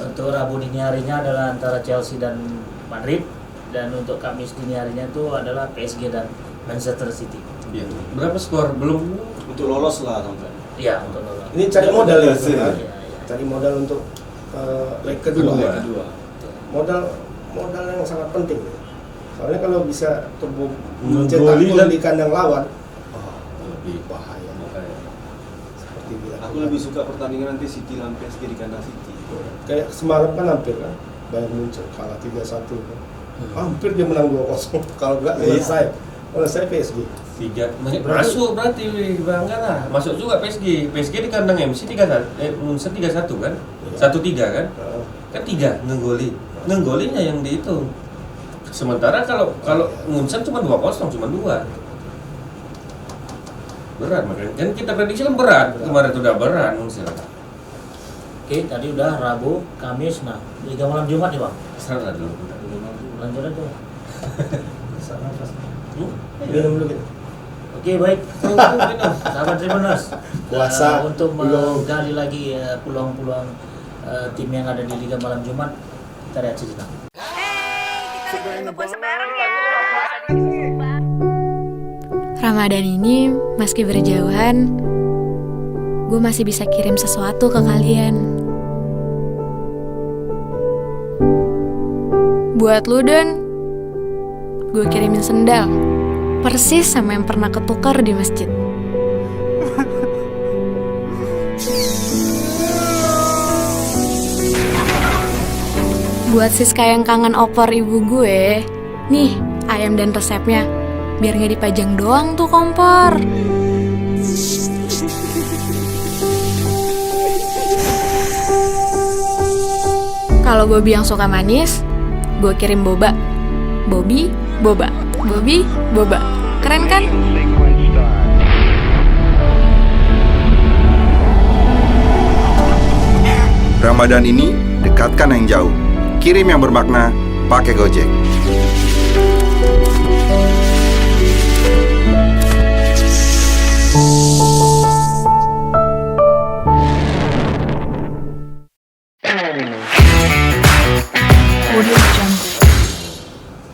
Untuk Rabu dini harinya adalah antara Chelsea dan Madrid, dan untuk Kamis dini harinya itu adalah PSG dan Manchester City. Iya. Berapa skor? Belum. Untuk lolos lah sampai. Iya untuk lolos. Ini cari modal ya, Iya, kan? iya, iya. Cari modal untuk leg kedua. Kedua. Kedua. Modal yang sangat penting. Soalnya kalau bisa mencetak Menggoli gol dan- di kandang lawan, Lebih. bahaya. Makanya. Seperti bilang. Aku lebih suka pertandingan nanti City lawan PSG di kandang City. Kayak semalam kan hampir kan, Bayern Munchen kalah 3-1 kan. Hampir dia menang 2-0. Kalau enggak selesai PSG. 3 masuk berarti bangga lah. Masuk juga PSG. PSG di kandang MC 3-1. Munchen 3-1 kan? 1-3 kan? Kan 3 ngenggolinya yang dihitung. Sementara kalau Munchen cuma 2-0, cuma 2. Berat makanya. Kan kita prediksi kan berat. Kemarin itu udah berat Munchen. Oke, tadi udah Rabu, Kamis, nah Liga Malam Jumat nih Bang. Serah dulu. Lanjut aja. Sana pas. Hmm? Minum dulu gitu. Oke baik, sahabat Tribuners, Puasa. untuk Belum. menggali lagi peluang-peluang tim yang ada di Liga Malam Jumat, kita lihat sejenak. Kita lagi buka puasa bareng ya. Ramadan ini, meski berjauhan, gue masih bisa kirim sesuatu ke kalian. Buat lu Don, gue kirimin sendal. Persis sama yang pernah ketukar di masjid. Buat Siska yang kangen opor ibu gue, nih ayam dan resepnya. Biar gak dipajang doang tuh kompor. Kalau Bobby yang suka manis, gue kirim boba. Bobby, boba. Bobby, boba. Keren kan? Ramadan ini dekatkan yang jauh. Kirim yang bermakna pakai Gojek.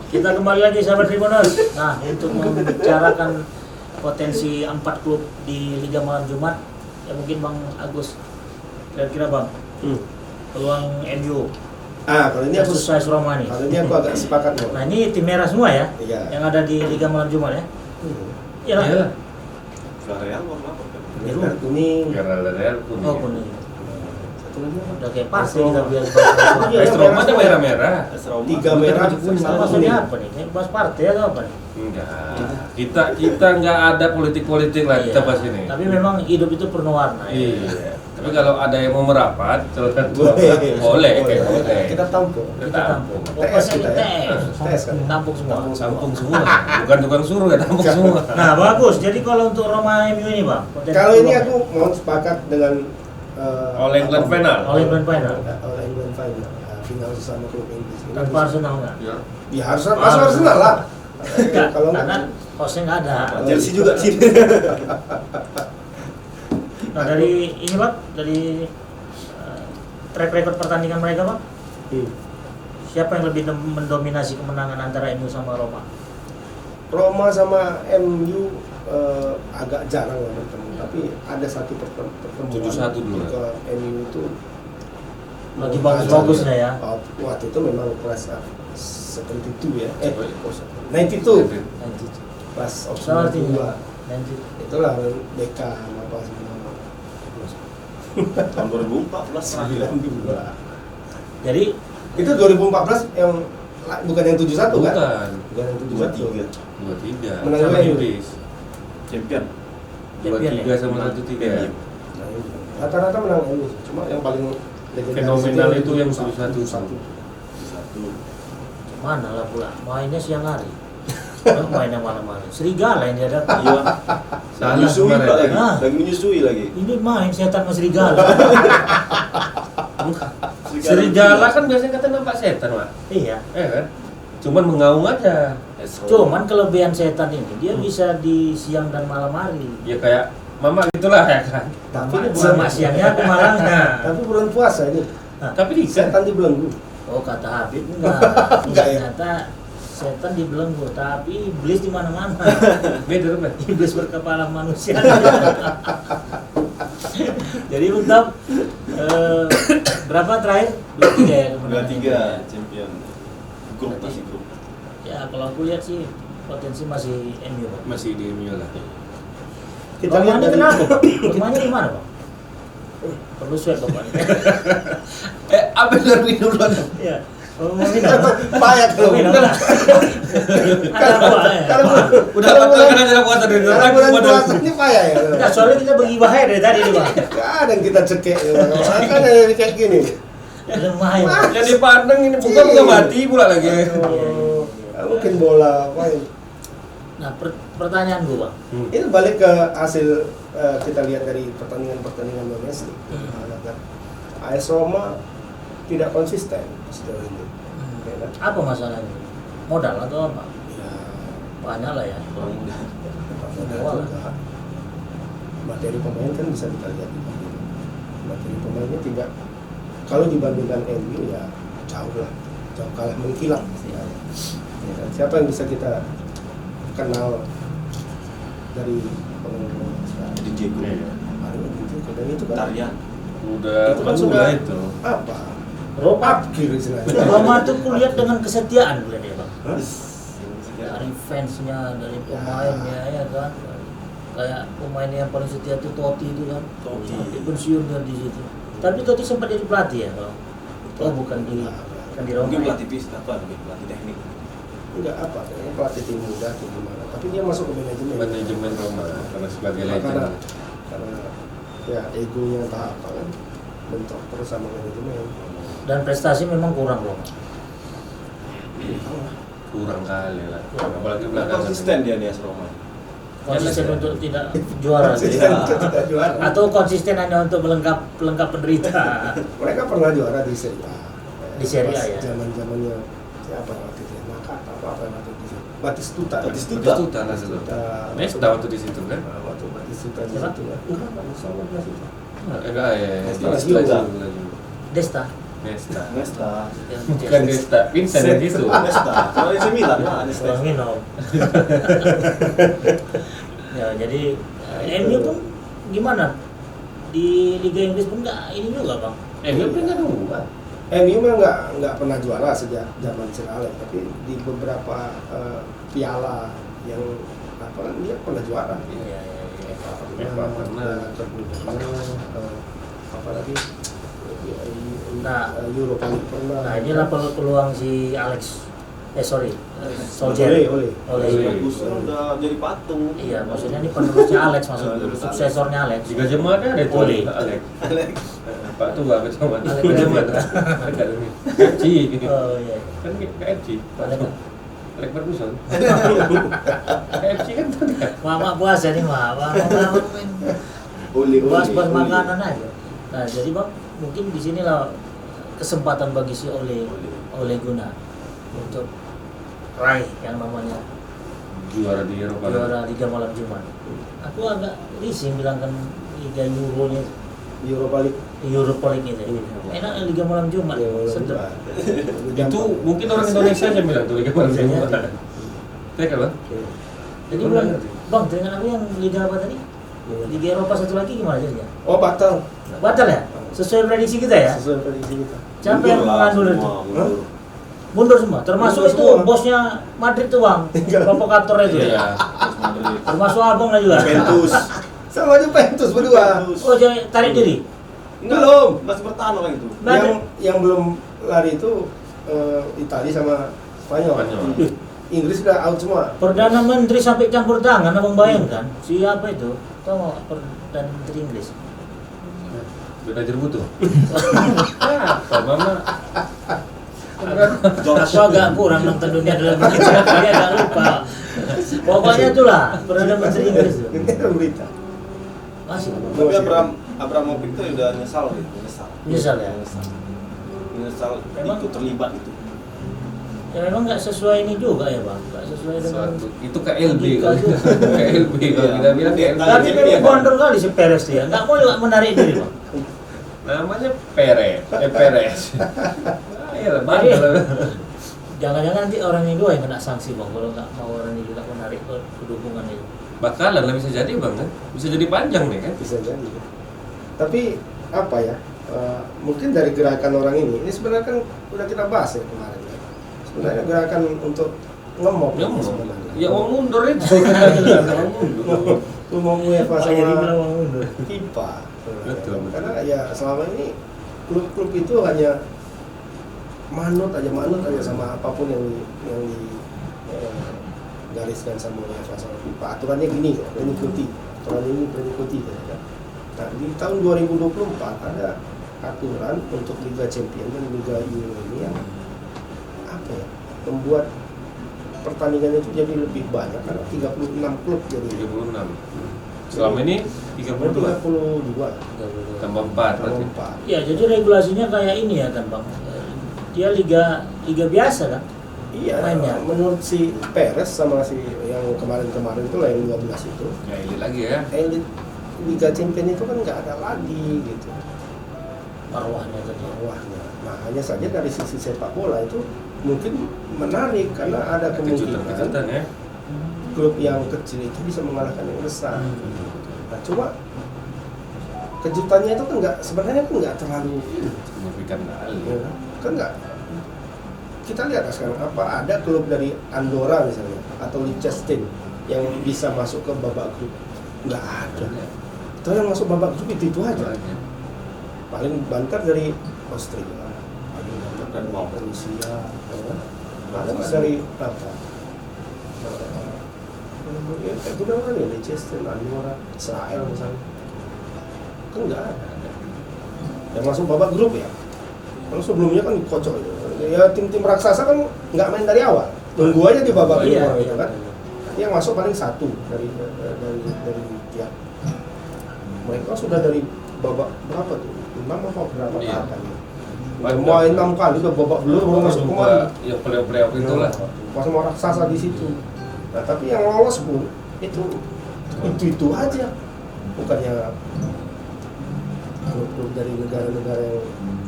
Kita kembali lagi sahabat Tribuners. Nah, untuk membicarakan potensi 4 klub di Liga Malam Jumat, ya mungkin Bang Agus, kira-kira Bang, peluang MU. Kalau ini aku versus AS Roma nih. Kalau ini aku agak sepakat loh. Nah, ini tim merah semua ya, Iya. yang ada di Liga Malam Jumat ya. Iya lah. Iya. Villarreal warna apa kan? Biru. Merah kuning. Karena Villarreal kuning. Oh, kuning. Satu lagi apa? Udah kayak partai kita biar Iya, AS Roma ada merah-merah. AS Roma. 3 merah, Sama sama maksudnya kuning. apa nih? Kayak bahas partai atau apa nih? Enggak. Kita nggak ada politik-politik lah kita Iya. pas ini. Tapi memang hidup itu penuh warna. Ya. Iya. Tapi kalau ada yang mau merapat, Boleh. boleh. Kita tampung. Kita tampung. TS kita ya. TS kan. Tampung semua. Tampung semua. Bukan tukang suruh ya, tampung semua. Nah, bagus. Jadi kalau untuk Roma MU ini, Bang. potensi Kalau ini peluang. aku mau sepakat dengan All England final. All England final. All England final. Final sama klub Inggris. Ini Tanpa Arsenal enggak? Ya harus masuk Arsenal lah. Enggak, Kalau karena enggak hostnya enggak ada. Chelsea juga sih. Nah, dari ini, Bang, dari track record pertandingan mereka, Bang. Siapa yang lebih mendominasi kemenangan antara MU sama Roma? Roma sama MU agak jarang lah bertemu, tapi ada satu pertemuan 7-1 dulu kan? ke MU itu Lagi bagus-bagusnya ya. Waktu itu memang kelas 72 ya. 92 Lanjut. pas opsi Sama artinya. 2. Lanjut. Itulah Beckham apa semua. Tahun 2014 terakhir. 92. Jadi Itu 2014 yang bukan yang 71 kan? Bukan. Bukan yang 71. 2-3. Menang Sama dua Inggris. Champion. 2-3 sama 1-3. Nah, ini. Rata-rata menang MU, cuma yang paling legendaris Fenomenal itu yang 1-1. Satu. mana lah pula mainnya siang hari. Mainnya malam-malam. Serigala yang dihadapi. Iya. Salah Menyusui kemarin. pula lagi. Ah. Lagi menyusui lagi. Ini main setan sama serigala. Serigala kan biasanya kata nampak setan, Pak. Iya. Kan? Cuman mengaung aja. Cuman kelebihan setan ini dia bisa di siang dan malam hari. Ya kayak mama gitulah ya kan. Tapi Sama, ini sama bulan siangnya aku malamnya. Tapi bulan puasa ini. Tapi di Setan dibelenggu. Oh kata Habib enggak. Enggak ya? Ternyata setan dibelenggu, tapi iblis di mana-mana. beda Pak. Iblis berkepala manusia. Jadi untuk berapa terakhir? 2-3 ya kemenangan. 2-3 champion. Grup masih grup. Ya kalau aku lihat sih potensi masih MU. Pak. Masih di MU lah. Kita lihat Romanya dari kenapa? Rumahnya di mana, Bang? Perlu swab, Bapak. Apa yang minum dulu? Iya. Ngomongin apa? payah kalau Ngomongin apa? Ada apa ya? Udah batalkan aja lah puasa dari dulu. Kalau bulan puasa ini payah ya. Nah, soalnya kita bagi bahaya dari tadi nih, Bang. Kadang kita cekek ya. Kan ada kayak gini. Ada bahaya. Jadi pandang ini bukan mati pula lagi. Mungkin bola apa ya. Nah, pertanyaan gue, Bang. Ini balik ke hasil kita lihat dari pertandingan domestik. AS Roma tidak konsisten sejauh ini. Ya kan? Apa masalahnya? Modal atau apa? Ya, Banyak lah ya. modal juga. Materi pemain kan bisa kita lihat di sini. Materi pemainnya tidak, kalau dibandingkan MU ya jauh kalah mengkilap. Ya kan? Siapa yang bisa kita kenal dari pemain-pemain sekarang? Di Diego. Dan itu kan Tarian. Udah Itu kan udah sudah- itu. apa? Roma Kiri istilahnya. Roma tuh kulihat dengan kesetiaan kulihat ya bang. Hah? Dari fansnya, dari pemainnya ya kan. Kayak pemain yang paling setia tuh Totti itu kan. Sampai pensiun dia di situ. Tapi Totti sempat jadi pelatih ya bang. Oh bukan di Roma. Mungkin Ya? pelatih pista apa? Mungkin pelatih teknik. Enggak apa, kayaknya pelatih tim muda atau gimana. Tapi dia masuk ke Manajemen Roma karena sebagai karena legend. karena ya egonya entah apa kan bentrok terus sama manajemen. Dan prestasi memang kurang Roma. Kurang kali lah. Apalagi belakangan. Konsisten dia nih AS Roma. Konsisten untuk tidak juara gitu. Konsisten untuk tidak juara. Atau konsisten hanya untuk pelengkap penderita. Mereka pernah juara di Serie A. Di Serie A, ya. Zaman-zamannya siapa waktu itu? Nakata apa waktu itu? Batistuta. Batistuta lah dulu. Nesta waktu di situ kan. Waktu Batistuta di Siapa? situ. Enggak, sama Batistuta. Enggak ya. Nesta di lagi setelah juga. itu lagi. Desta. Nesta. Nesta. Bukan Nesta, Vincent yang itu. Nesta. Kalau AC Milan lah Nesta. Bang Minum. Ya, jadi MU pun gimana? Di Liga Inggris pun nggak ini juga bang. MU peringkat 2. MU memang nggak pernah juara sejak zaman Sir Alex, tapi di beberapa piala yang apa dia pernah juara. Iya, iya, iya. FA pernah. Apa lagi? Nah. Europa League pernah. Nah inilah peluang si Alex. Solskjaer. Oleh. Ferguson udah jadi patung. Iya, maksudnya ini penerusnya Alex maksudnya, suksesornya Alex. Jika jemaah ada itu Oleh. Alex. Alex. Pak tua betul Alex. jemaah. Ada ini. FC. Oh iya. Kan KFC. Alex. Alex Ferguson. KFC kan tuh kan. Mama puasa nih mama. Bahas makanan aja. Nah jadi bang, mungkin di sinilah kesempatan bagi si Ole Gunnar untuk raih yang namanya Juara di Eropa. juara Liga Malam Jumat. Aku agak risih bilangkan Liga Euro-nya, Europa League. Europa League itu. Enak Liga Malam Jumat, sedap. Itu mungkin orang Indonesia aja bilang tuh Liga Malam Jumat. Kayak apa? Jadi Pernah bilang, ngerti? bang, dengan aku yang Liga apa tadi? Liga Eropa satu lagi gimana jadinya? Oh, batal. Batal ya? Sesuai prediksi kita ya? Sesuai prediksi kita. Siapa yang mengandung itu? Mundur semua, termasuk Mundur itu semua. bosnya Madrid tuh bang, provokator itu ya. Iya. Termasuk abang lah juga. Juventus. Sama Juventus berdua. Oh jangan tarik diri. Belum. Masih bertahan orang itu. Yang belum lari itu Italia sama Spanyol. Spanyol. Inggris udah out semua. Perdana Menteri sampai campur tangan, abang bayangkan? Siapa itu? Tahu nggak Perdana Menteri Inggris? Beda jerbu tuh. Apa mama? Aku agak kurang nonton dunia dalam begitu, dia agak lupa. Pokoknya itulah Perdana Menteri Inggris itu. Ini ada berita. Masih. Tapi Abramovich itu udah nyesal gitu, Nyesal ya? Nyesal Memang? ikut terlibat itu. Ya memang nggak sesuai ini juga ya bang, nggak sesuai dengan. Suatu itu KLB logika kan. juga. KLB kalau kita bilang KLB. Tapi memang bandel kali si Perez dia, nggak mau juga menarik diri bang. Namanya Perez. Ayo bandel. Jangan-jangan nanti orang ini dua yang kena sanksi bang, kalau nggak mau orang ini juga menarik kedukungan itu. Bakalan lah bisa jadi bang kan. Bisa jadi panjang nih kan. Bisa jadi. Tapi apa ya? Mungkin dari gerakan orang ini sebenarnya kan udah kita bahas ya kemarin. Ya. Sebenarnya gerakan untuk ngemok sebenarnya. Ya uang mundur itu. Uang mundur. Ngomong UEFA Jadi bilang sama mau mundur. FIFA. Betul. Karena ya selama ini klub-klub itu hanya manut aja sama apapun yang di gariskan sama UEFA sama FIFA. Aturannya gini, ikuti. Aturan ini ikuti kan. Nah, di tahun 2024 ada aturan untuk Liga Champions dan Liga Euro ini yang apa ya? Membuat pertandingan itu jadi lebih banyak karena 36 klub jadi 36. Selama ini 32. 32 Tambah 4 berarti. 4. Ya jadi regulasinya kayak ini ya kan bang. Dia liga biasa kan? Iya, Mainnya. menurut si Perez sama si yang kemarin itu lah yang 12 itu, Ya ini lagi ya. elit Liga Champions itu kan nggak ada lagi gitu Marwahnya tadi. arwahnya. Nah hanya saja dari sisi sepak bola itu mungkin menarik karena ada kemungkinan Kejutan ya. klub yang kecil itu bisa mengalahkan yang besar. Nah cuma kejutannya itu kan sebenarnya nggak terlalu Signifikan kali. ya, kan nggak. Kita lihat sekarang apa ada klub dari Andorra misalnya atau Liechtenstein yang bisa masuk ke babak grup, nggak ada. Itu yang masuk babak grup itu aja. Paling banter dari Austria, paling banter dari Rusia, paling dari apa? Ya, kayak udah kan ya Liechtenstein, Andorra, Israel misalnya, kan nggak ada. Yang masuk babak grup ya. Kalau sebelumnya kan kocok ya, tim-tim raksasa kan nggak main dari awal, tunggu aja di babak grup gitu kan. Yang masuk paling satu dari tiap. Mereka sudah dari babak berapa tuh? 6 atau berapa Iya. kan? Main 6 kali udah babak belum baru masuk kemarin. Yang playoff itulah. Pas sama raksasa di situ. Nah, tapi yang lolos pun itu aja. Bukannya klub dari negara-negara yang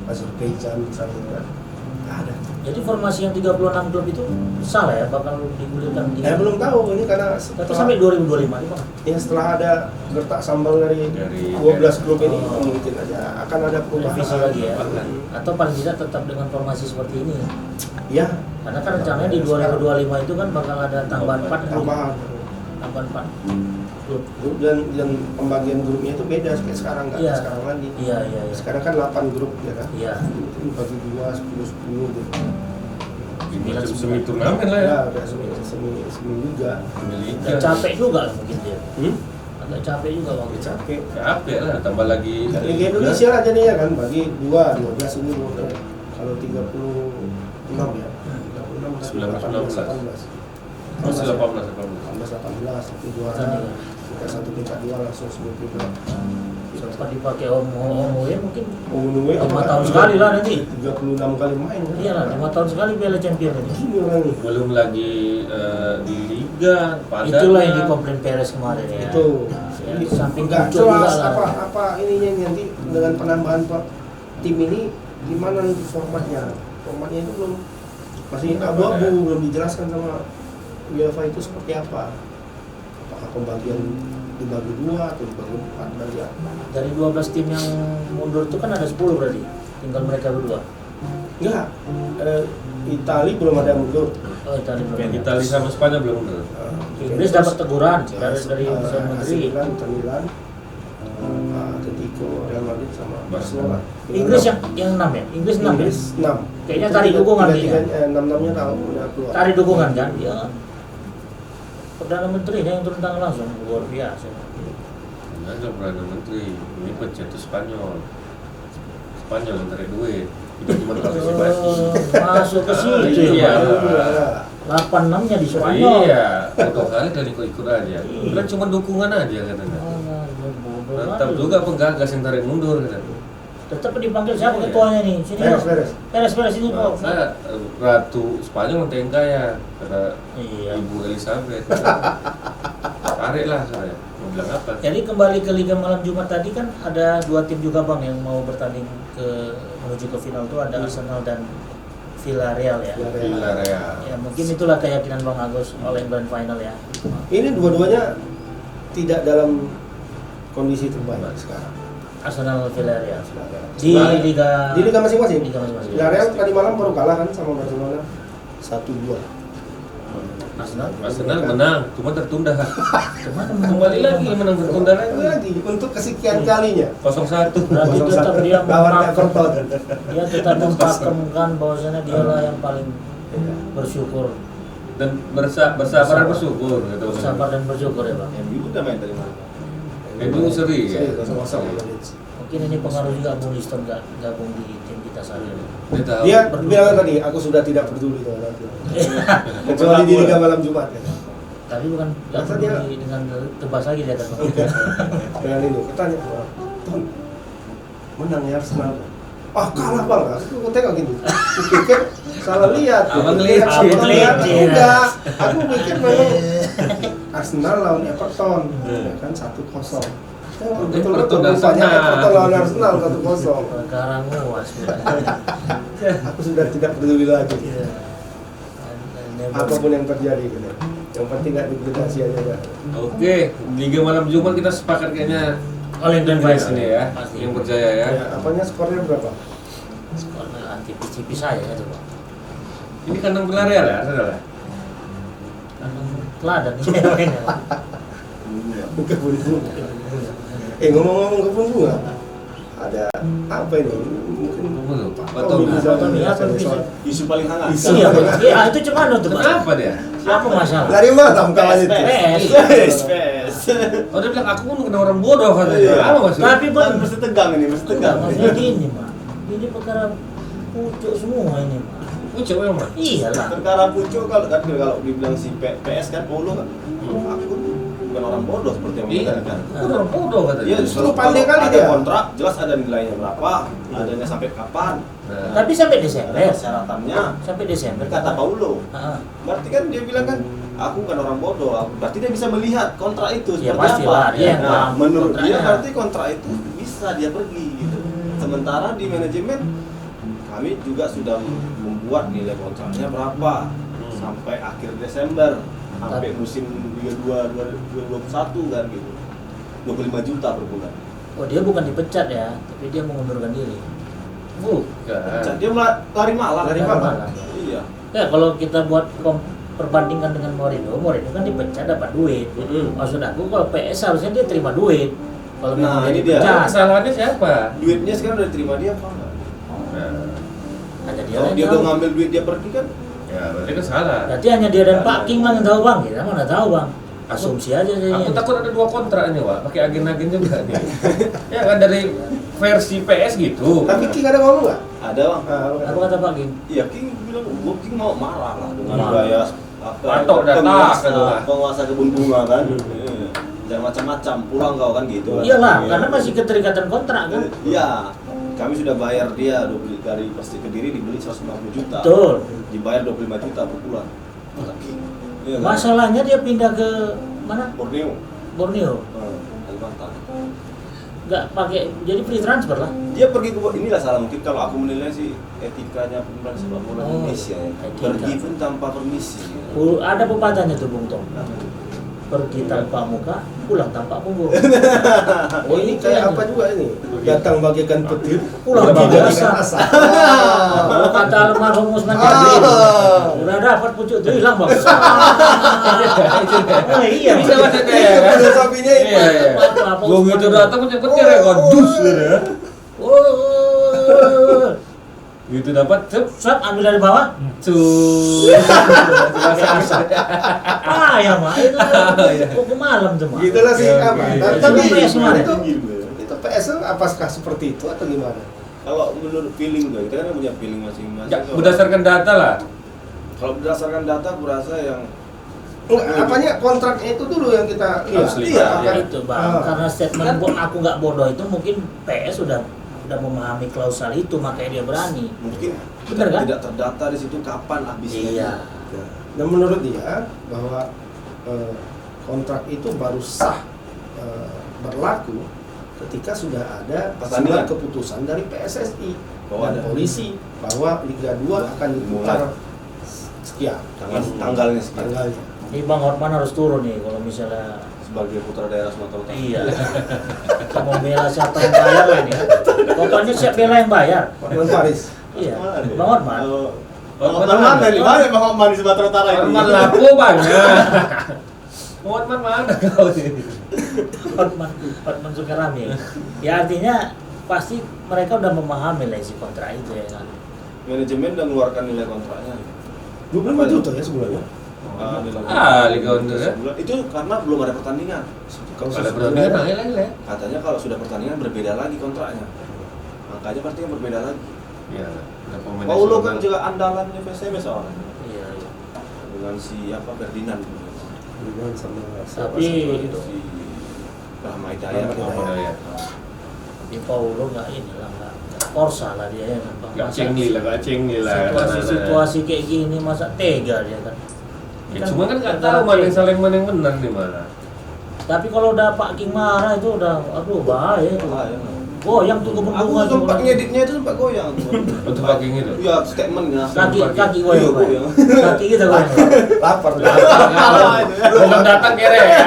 Azerbaijan misalnya kan. Nggak ada. Jadi formasi yang 36 klub itu salah ya, bakal digulirkan di. Belum tahu ini karena Tapi sampai 2025 nih Bang. ya setelah ada gertak sambal dari 12 klub ini mungkin aja akan ada perubahan Revisi lagi ya. Atau paling tidak tetap dengan formasi seperti ini. Ya, Karena kan rencananya di 2025 itu kan bakal ada tambahan 4 klub. tambahan Tambahan 4 klub. grup dan pembagian grupnya itu beda kayak sekarang nggak Iya. kayak sekarang lagi. Iya. Sekarang kan 8 grup ya kan. Iya. Itu bagi 2, 10 gitu. Macam semi turnamen lah ya. Ya, udah semi juga. Dan capek juga lah mungkin dia. Hmm? Agak capek juga Bang. Capek. Capek lah, tambah lagi. Liga Indonesia lah jadinya kan bagi 12 ini kalau 36 ya. 36 18. 18. 18 itu juara. Kita satu tingkat 2 langsung sebelum Sempat dipakai Om ya mungkin nunggu 5 tahun sekali lah nanti. 36 kali main kan. Iya lah, 5 tahun sekali Piala Champion ini. Gini orang ini. Belum lagi di liga, padahal Itulah yang dikomplain Perez kemarin ya. Itu Ya, samping nggak kucur juga jelas lah. apa ininya nanti dengan penambahan tim ini gimana nanti formatnya itu belum masih abu-abu, belum dijelaskan sama UEFA itu seperti apa, apakah pembagian dibagi 2 atau dibagi 4 bagi apa. Dari 12 tim yang mundur itu kan ada 10 berarti. Tinggal mereka berdua. Enggak, Itali belum ada yang mundur. Oh, Italia belum. Yang Italia sama Spanyol belum bener. Inggris dapat teguran dari Perdana Menteri. Inter Milan, Atletico, Real Madrid sama Barcelona. Inggris yang 6 ya? Inggris 6 ya? Inggris 6. Kayaknya tarik dukungan dia. 6-6-nya tahu udah keluar. Tarik dukungan kan? Ya. Perdana Menteri yang turun tangan langsung luar biasa. Ada Perdana Menteri, ini pecat tuh Spanyol yang tarik duit. Itu cuma partisipasi. Masuk ke situ Iya. ya. 86-nya di Spanyol. Iya, udah kali dan ikut aja. Kan cuma dukungan aja katanya. Tetap juga penggagas yang tarik mundur katanya. Tetap dipanggil siapa ketuanya nih? Sini yuk. Peres sini kok. Saya Ratu Spanyol yang kaya kata Iya. Ibu Elizabeth. Tarik lah saya. Mau bilang apa? Jadi kembali ke Liga Malam Jumat tadi kan ada 2 tim juga Bang yang mau bertanding menuju ke final itu ada Arsenal dan Villarreal ya. Villarreal. Ya mungkin itulah keyakinan Bang Agus All England final ya. Ini dua-duanya tidak dalam kondisi terbaik sekarang. Arsenal Villarreal di Liga masing-masing. Liga masing-masing. Villarreal tadi malam baru kalah kan sama Barcelona 1-2. Arsenal menang, cuma tertunda. kemana Kembali lagi menang tertunda Lagi untuk kesekian kalinya. 0-1. Berarti tetap dia lawan Everton. dia tetap mempakemkan bahwasanya dialah yang paling bersyukur, Dan bersabar dan bersyukur gitu. sabar dan bersyukur ya Bang. MU udah main dari mana? Itu seri ya. Mungkin ini pengaruh juga Bung Liston nggak gabung di tim kita saat ini. Dia tahu. Dia bilang tadi, aku sudah tidak peduli dengan itu. Kecuali di Liga Malam Jumat. Ya. Tapi bukan nggak Masa dia- peduli dengan tebas lagi dia kan. Dengan ini, ketanya, Ton, menang ya Arsenal. Ah kalah bang, aku tengok gini. Aku pikir salah lihat. Abang Aku lihat, pikir abang lihat. lihat. Enggak, aku pikir memang Arsenal lawan Everton, ya kan 1-0. Betul Everton dan rupanya Arsenal. Everton lawan Arsenal 1-0. Sekarang muas. Aku sudah tidak peduli lagi. Iya. Apapun yang terjadi gitu. Yang penting nggak degradasi aja dah. Oke, Liga Malam Jumat kita sepakat kayaknya Oleh Glenn Vice ini ya, pasti. yang percaya ya. Ya, apanya skornya berapa? Skornya tipis-tipis saya itu Pak. Ini kandang Villarreal ya, saudara? Teladan ini mainnya. Kebun bunga. Ngomong-ngomong kebun bunga, ada apa ini? Mungkin Tommy apa bisa? Isu paling hangat. Iya, iya itu cuma tuh Pak. Kenapa dia? Apa masalah? Dari mana kawan itu? PS. Oh dia bilang aku pun kena orang bodoh katanya. Iya. Apa maksudnya? Tapi Pak, Mesti tegang ini, mesti tegang. maksudnya gini Pak. Ini perkara pucuk semua ini Pak. Ucap memang. Iyalah. Perkara pucuk kalau dibilang si PS kan Paulo kan. Aku bukan orang bodoh seperti yang Iya, mengatakan. aku orang bodoh katanya. Iya, justru pandai kalau kali ada dia. kontrak, jelas ada nilainya berapa, adanya sampai kapan, Nah, Tapi sampai ada Desember. persyaratannya. Sampai Desember. Kata Paulo. Heeh. Berarti kan dia bilang kan, aku bukan orang bodoh. Berarti dia bisa melihat kontrak itu Ya, seperti pastilah, apa. dia yang Nah, paham menurut dia kontraknya. berarti kontrak itu bisa dia pergi gitu. Sementara di manajemen kami juga sudah membuat nilai kontraknya berapa sampai akhir Desember, sampai musim Liga 2 2021 kan gitu. 25 juta per bulan. Oh dia bukan dipecat ya, tapi dia mengundurkan diri. bukan. Dia lari malam. Lari malam. Iya. Ya kalau kita buat perbandingkan dengan Mourinho kan dipecat dapat duit. Maksud aku kalau PS harusnya dia terima duit. Kalau Nah, memang dia ini dia. dipecat, Kesalahannya siapa? Duitnya sekarang udah diterima dia apa enggak? Nah, hanya dia Kalau yang dia tahu. udah ngambil duit dia pergi kan? ya berarti kan salah. Berarti hanya dia dan Pak King yang tahu bang, kita mana tahu bang. Asumsi aja Aku jadinya. takut ada 2 kontrak ini, Wak. Pakai agen-agen juga nih. Ya kan dari versi PS gitu. Tapi King ada ngomong nggak? Ada bang. Apa kata Pak King? Iya, King bilang, King mau marah lah dengan Marah. gaya apa? Patok dan tak, gitu lah. penguasa kebun bunga kan. Iya. Jangan macam-macam, pulang kau kan gitu. kan. Iyalah, Iya. karena masih keterikatan kontrak kan. Iya. Kami sudah bayar dia dari Persik Kediri dibeli 150 juta. Betul. Dibayar 25 juta per bulan. Kata King. Iya kan? Masalahnya dia pindah ke mana? Borneo. Borneo. Kalimantan. Nggak pakai, jadi free transfer lah. Dia pergi ke inilah salah mungkin kalau aku menilai sih etikanya pemain sepak bola Oh, Indonesia ya. etika. Pergi pun tanpa permisi. Ada pepatahnya tuh Bung Tom. Pergi tanpa muka, pulang tanpa punggung. Oh ini kayak apa juga ini? Datang bagikan petir, Pulang Pulang tidak bagikan asa. asa. Kalau kata almarhum Usman Jabrin, udah dapat pucuk itu hilang bang. Oh iya. Bisa maksudnya ya kan? Filosofinya itu. Iya, iya. Apa-apa, Gua gitu Usman. datang punya petir ya, kok dus gitu ya. Oh, Gitu dapat cep, Sat ambil dari bawah. cus. Ah ya mak, itu Iya. pukul malam tuh mak. Gitulah sih Oke, apa? oke. Tapi Itu PS kemarin. itu PS apakah seperti itu atau gimana? Kalau menurut feeling tuh, kita kan punya feeling masing-masing. Ya, Kalau- berdasarkan data lah. Kalau berdasarkan data, aku rasa yang Enggak, apanya kontraknya itu dulu yang kita lihat. Harus lihat, Ya kan? itu bang, Ah. karena statement aku nggak bodoh itu mungkin PS sudah memahami klausul itu makanya dia berani. mungkin Bener kan? tidak terdata di situ kapan habisnya. Iya. Dan menurut dia bahwa kontrak itu baru sah berlaku ketika sudah ada surat Pertandingan. keputusan dari PSSI Bahwa dan ada. polisi bahwa Liga 2 akan diputar sekian Tanggalnya sekian. tanggalnya. Ini Bang Hotman harus turun nih kalau misalnya Sebagai putra daerah Sumatera Utara. iya. Kita mau bela siapa yang bayar lah ini. Pokoknya siap bela yang bayar. Hotman Paris. Iya. Mana dia? Bang Hotman. Bang Hotman mana nih? Banyak Bang Hotman di Sumatera Utara ini. Hotman laku banyak. Hotman mana kau ini? Hotman Sukarami. Ya artinya pasti mereka udah memahami lah isi kontrak itu ya kan. Manajemen udah mengeluarkan nilai kontraknya. 25 juta ya sebulannya. Liga Under ya. Sebulan. Itu karena belum ada pertandingan. Kalau Ada sebulan pertandingan lah. Katanya kalau sudah pertandingan berbeda lagi kontraknya. Makanya pasti yang berbeda lagi. Ya, ada pemain Paulo nasional. kan juga andalannya PSM soalnya. Iya. iya. Dengan si Ferdinand. dengan sama Tapi Si Rahma Hidayat. Rahma Hidayat. Oh, ya. Di Paulo nggak ini lah nggak Korsa lah dia ya kan. Bang. Gak Masa cengli lah. Situasi kayak gini masa tega dia kan. Ya, cuma kan nggak tahu mana yang saling mana yang benar nih mana. Tapi kalau udah Pak King marah itu udah aduh bahaya itu. Goyang tuh kebun Aku bunga tuh. sempat ngeditnya itu sempat goyang. Untuk pagi itu. Iya, statementnya. Kaki Iya, goyang. Pak. goyang. Kaki kita goyang. lapar. Belum datang kere ya.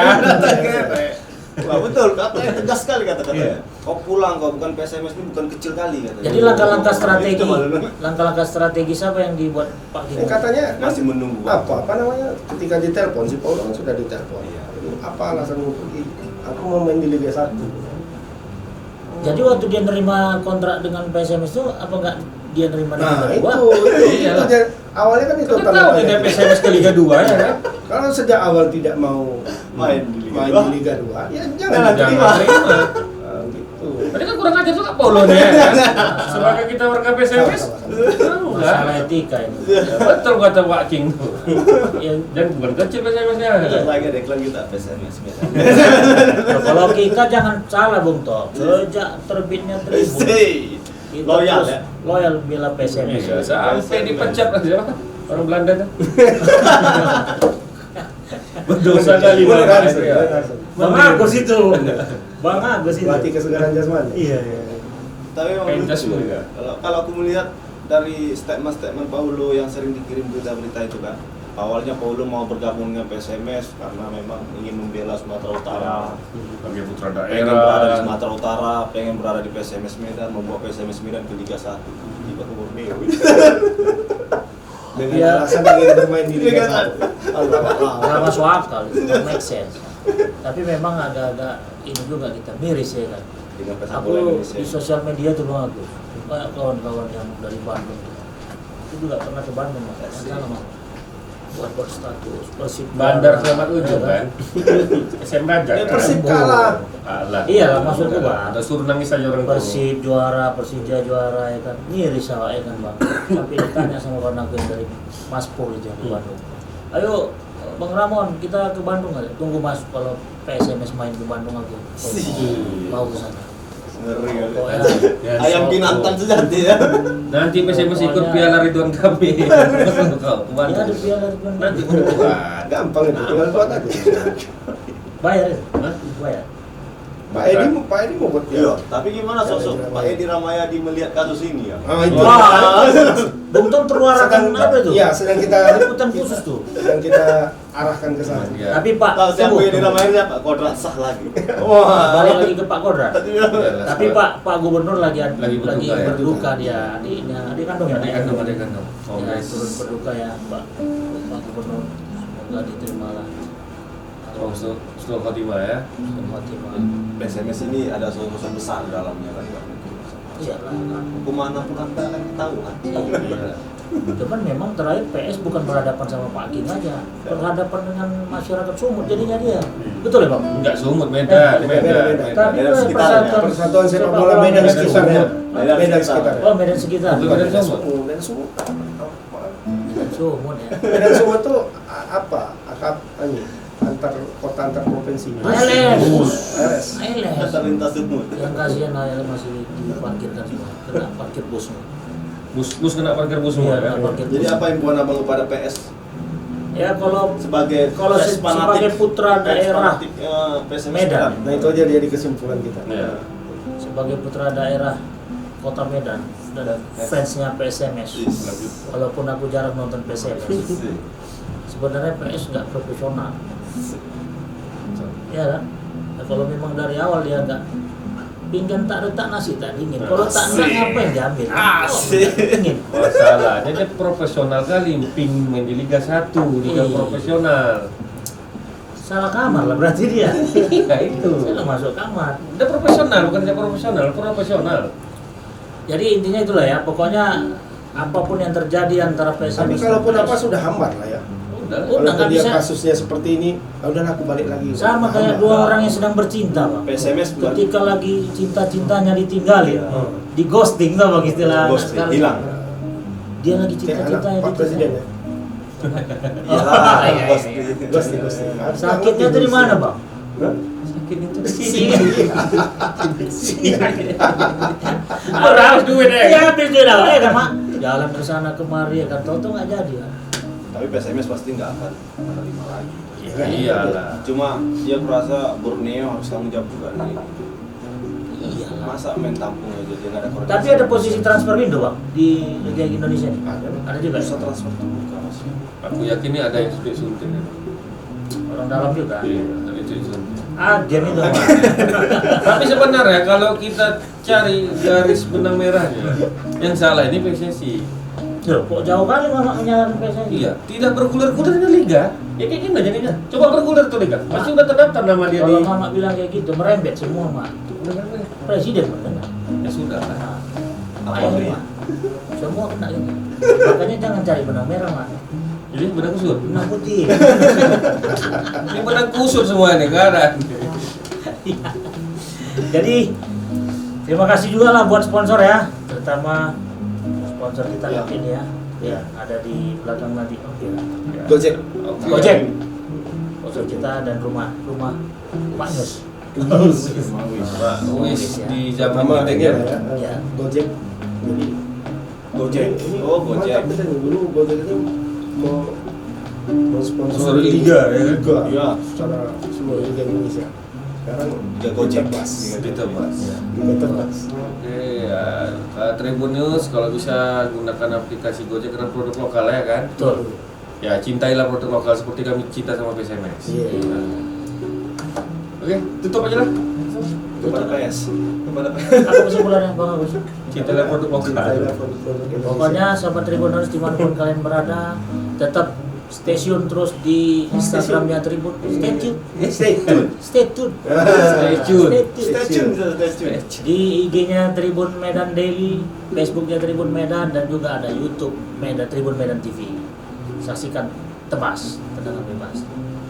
Wah betul, katanya tegas sekali kata-katanya. Iya. Kau pulang, kau bukan PSMS ini bukan kecil kali katanya. Jadi langkah-langkah strategi, Itu malah. langkah-langah strategis apa yang dibuat Pak Gino? Katanya Masih menunggu. apa namanya, ketika ditelepon si Paulo kan sudah ditelepon. Iya. Apa alasanmu pergi? Aku mau main di Liga 1. Jadi waktu dia nerima kontrak dengan PSMS itu apa enggak dia nerima di Nah Liga 2? Iya. itu awalnya kan itu Kan tahu kita PSMS ke Liga 2 ya kan? Kalau sejak awal tidak mau Main di Liga main 2. di Liga 2, ya Jangan jangan terima. terima. gitu. Tadi kan kurang ajar juga Paulo nih ya kan? Sebagai kita warga PSMS, tahu Masalah nggak? etika ini. Ya, betul kata Pak King tuh. Ya, Dan bukan kecil PSMS-nya. Lagi ada iklan kita PSMS. kalau kita jangan salah Bung Tok. Sejak terbitnya Tribun, kita Loyal terus ya. loyal bela PSMS. Iya, sampai dipecat aja orang Belanda tuh. Berdosa kali Bener, Bang. Hansen, Iya. bener, Hansen. Bang Agus itu. Bang Agus itu. Berarti kesegaran jasmani. Iya. Tapi memang Pentas lucu. juga. Kalau aku melihat dari statement-statement Paulo yang sering dikirim berita-berita itu kan, awalnya Paulo mau bergabung dengan PSMS karena memang ingin membela Sumatera Utara, Sebagai putra pengen berada di daerah. Sumatera Utara, pengen berada di PSMS Medan, membawa PSMS Medan ke Liga 1. Tiba ke Borneo. Dengan Iya. alasan ingin bermain di Liga Liga 1. Allah Nggak masuk akal, itu nggak make sense. Tapi memang agak-agak ini juga kita miris ya kan. Dengan pesepak Aku bola Indonesia. di sosial media tuh Bang Agus, banyak kawan-kawan yang dari Bandung itu juga pernah ke Bandung Mas. Salah Mas. Buat status Persib Bandar juara. Selamat Ujung Ya kan? SM Raja Ya, kan? Persib kalah. Kalah. Iya lah, maksudku, Bang. Ada suruh nangis aja orang tua. Persib juara, Persija juara ya kan. Miris awak ya kan Bang. Tapi ditanya sama kawan aku yang dari Mas Pur itu yang ke Bandung. Ayo Bang Ramon, kita ke Bandung aja. Tunggu Mas kalau PSMS main ke Bandung aku. Mau ke sana. Ngeri kali. Pokoknya Ya, Ayam binatang sejati ya. Nanti PSMS ikut Pokoknya- piala Ridwan Kamil. Kau ke ya Bandung. ada piala Ridwan Nanti Kamil. bukan. Gampang itu, tinggal buat aja. Bayar ya? Hah? Bayar. Pak Edi mau buat Iya, tapi gimana sosok Edi Pak Edi Ramayadi melihat kasus ini ya? Ah, itu. Wah, Bung Tom terluarkan apa itu? Iya, sedang kita Liputan khusus tuh. arahkan ke sana. Ya. Tapi Pak, Tahu siapa tunggu. Edi Ramayadi apa? Kodrat sah lagi. Balik lagi ke Pak Kodrat. Iyalah, Tapi Pak Gubernur lagi Lagi berduka ya. berduka dia di kandung ya. Adik kandung, adik kandung. Oh, Ya, guys. turut berduka ya Pak Gubernur. Semoga diterima lah. Oh, setelah Khotimah ya. Khotimah. PSMS ini ada sosok besar di dalamnya kan. Iyalah kan. Kemana pun anda akan tahu kan. Iya. Cuman memang terakhir PS bukan berhadapan sama Pak King aja, berhadapan dengan masyarakat Sumut jadinya dia. Betul ya Bang? Enggak Sumut, Medan, Medan. Tadi Medan tuh sekitarnya. Persatuan sepak bola Medan Medan sekitarnya. Medan Medan sekitar. sekitar. Oh Medan sekitar. Bukan Medan Sumut. Medan Sumut. Medan Sumut ya. Medan Sumut tuh apa? Antar kota antar provinsi. LS. Kata lintas semut. Yang kasihan ALS masih diparkirkan semua, kena parkir busnya. Bus kena parkir bus semua Iya, kan. kena parkir Jadi bus. apa imbauan abang kepada PS Ya kalau sebagai Kalau PS sebagai putra PS daerah fanatik, PSMS Medan. Nah itu aja jadi kesimpulan kita. Iya. sebagai putra daerah Kota Medan dan fansnya PSMS, walaupun aku jarang nonton PSMS, sebenarnya PS nggak profesional, ya kan? Nah, kalau memang dari awal dia nggak pinggan tak retak nasi tak dingin, kalau tak enak Asik. ngapain diambil? Asik. Dingin. Masalahnya dia profesional kali, ping main di Liga 1, Liga Iya. profesional. Salah kamar lah berarti dia. Nah itu. Saya nggak masuk kamar. Dia profesional, bukan dia profesional. Jadi intinya itulah ya, pokoknya apapun yang terjadi antara PSMS. Tapi kalaupun apa sudah hambar lah ya. Udah. Udah, Kalau nggak dia bisa. kasusnya seperti ini, udahlah aku balik lagi. Sama kayak dua orang yang sedang bercinta, Pak. PSMS bukan Ketika lagi cinta-cintanya ditinggalin, Iya. di ghosting tuh bang istilah anak Ghosting, sekarang. hilang. Dia lagi Kayak cinta-cintanya anak Pak Presiden ya. Iyalah, iya, Ghosting. Sakitnya tuh di mana, Bang? Hah? Sakit itu di Sini. Harus duit ya. Iya, habis dia dah, ya kan, Mak? Jalan ke sana kemari ya kan, tau nggak jadi kan? Tapi PSMS pasti nggak akan menerima lagi. Iyalah. Cuma dia merasa Borneo harus tanggung jawab juga nih. Iya. Masa main tampung aja dia nggak ada koordinasi. Tapi ada posisi transfer window, Bang, di Liga Indonesia nih. Ada juga. Bisa transfer terbuka masih. Aku yakin ini ada yang sudah suntik. Orang dalam juga. Iya, ada itu suntik. Agen itu Pak. Tapi sebenarnya kalau kita cari garis benang merahnya, yang salah ini PSSI. Loh, kok jauh kali Mama menyalahkan PSSI? Iya, tidak bergulir-gulirnya liga. Ya kayak gini jadinya. Coba bergulir tuh liga. Pasti udah terdaftar nama dia Kalau di. Mama bilang kayak gitu, merembet semua Mak. Presiden benar. Ya sudah lah. Nah, Apa ayo, sih? Mak. Semua kena ini. Makanya jangan cari benang merah Mak. Jadi benang kusut. Benang putih. Ini benang kusut semua ini, nggak ada. Jadi terima kasih juga lah buat sponsor ya, terutama sponsor kita Ya. ini ya, ya ada di belakang nanti. Oke. Ya. Gojek. Gojek. Sponsor kita dan rumah Pak Yus. Pak, wis di zaman Pertama kita ini ya. Ya. Gojek. Jadi Gojek. ini Oh, Gojek. mantap kita nih. Dulu Gojek itu mau Sponsor liga, ya kan? liga Iya. secara seluruh liga Indonesia. Sekarang Liga Gojek. Tebas. Kita bahas. Liga Tebas. Oke, ya. Tribun News kalau bisa gunakan aplikasi Gojek karena produk lokal ya kan. Betul. Ya, cintailah produk lokal seperti kami cinta sama PSMS. Iya. Oke, tutup aja lah. Kepada PS. Kepada PS. Apa kesimpulannya Bang Agus? Cintailah produk lokal. Cintailah produk-produk Indonesia. Pokoknya sahabat Tribuners dimanapun kalian berada, tetap stay tune terus di Instagramnya Tribun. Stay tune. Stay tune. Stay tune. Stay tune. Stay tune, stay tune. Di IG-nya Tribun Medan Daily, Facebook-nya Tribun Medan, dan juga ada YouTube Tribun Medan TV. Saksikan Tebas, tendangan bebas.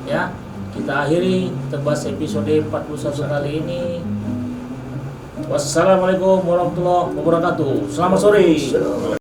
Ya, kita akhiri Tebas episode 41 kali ini. Wassalamualaikum warahmatullahi wabarakatuh. Selamat sore.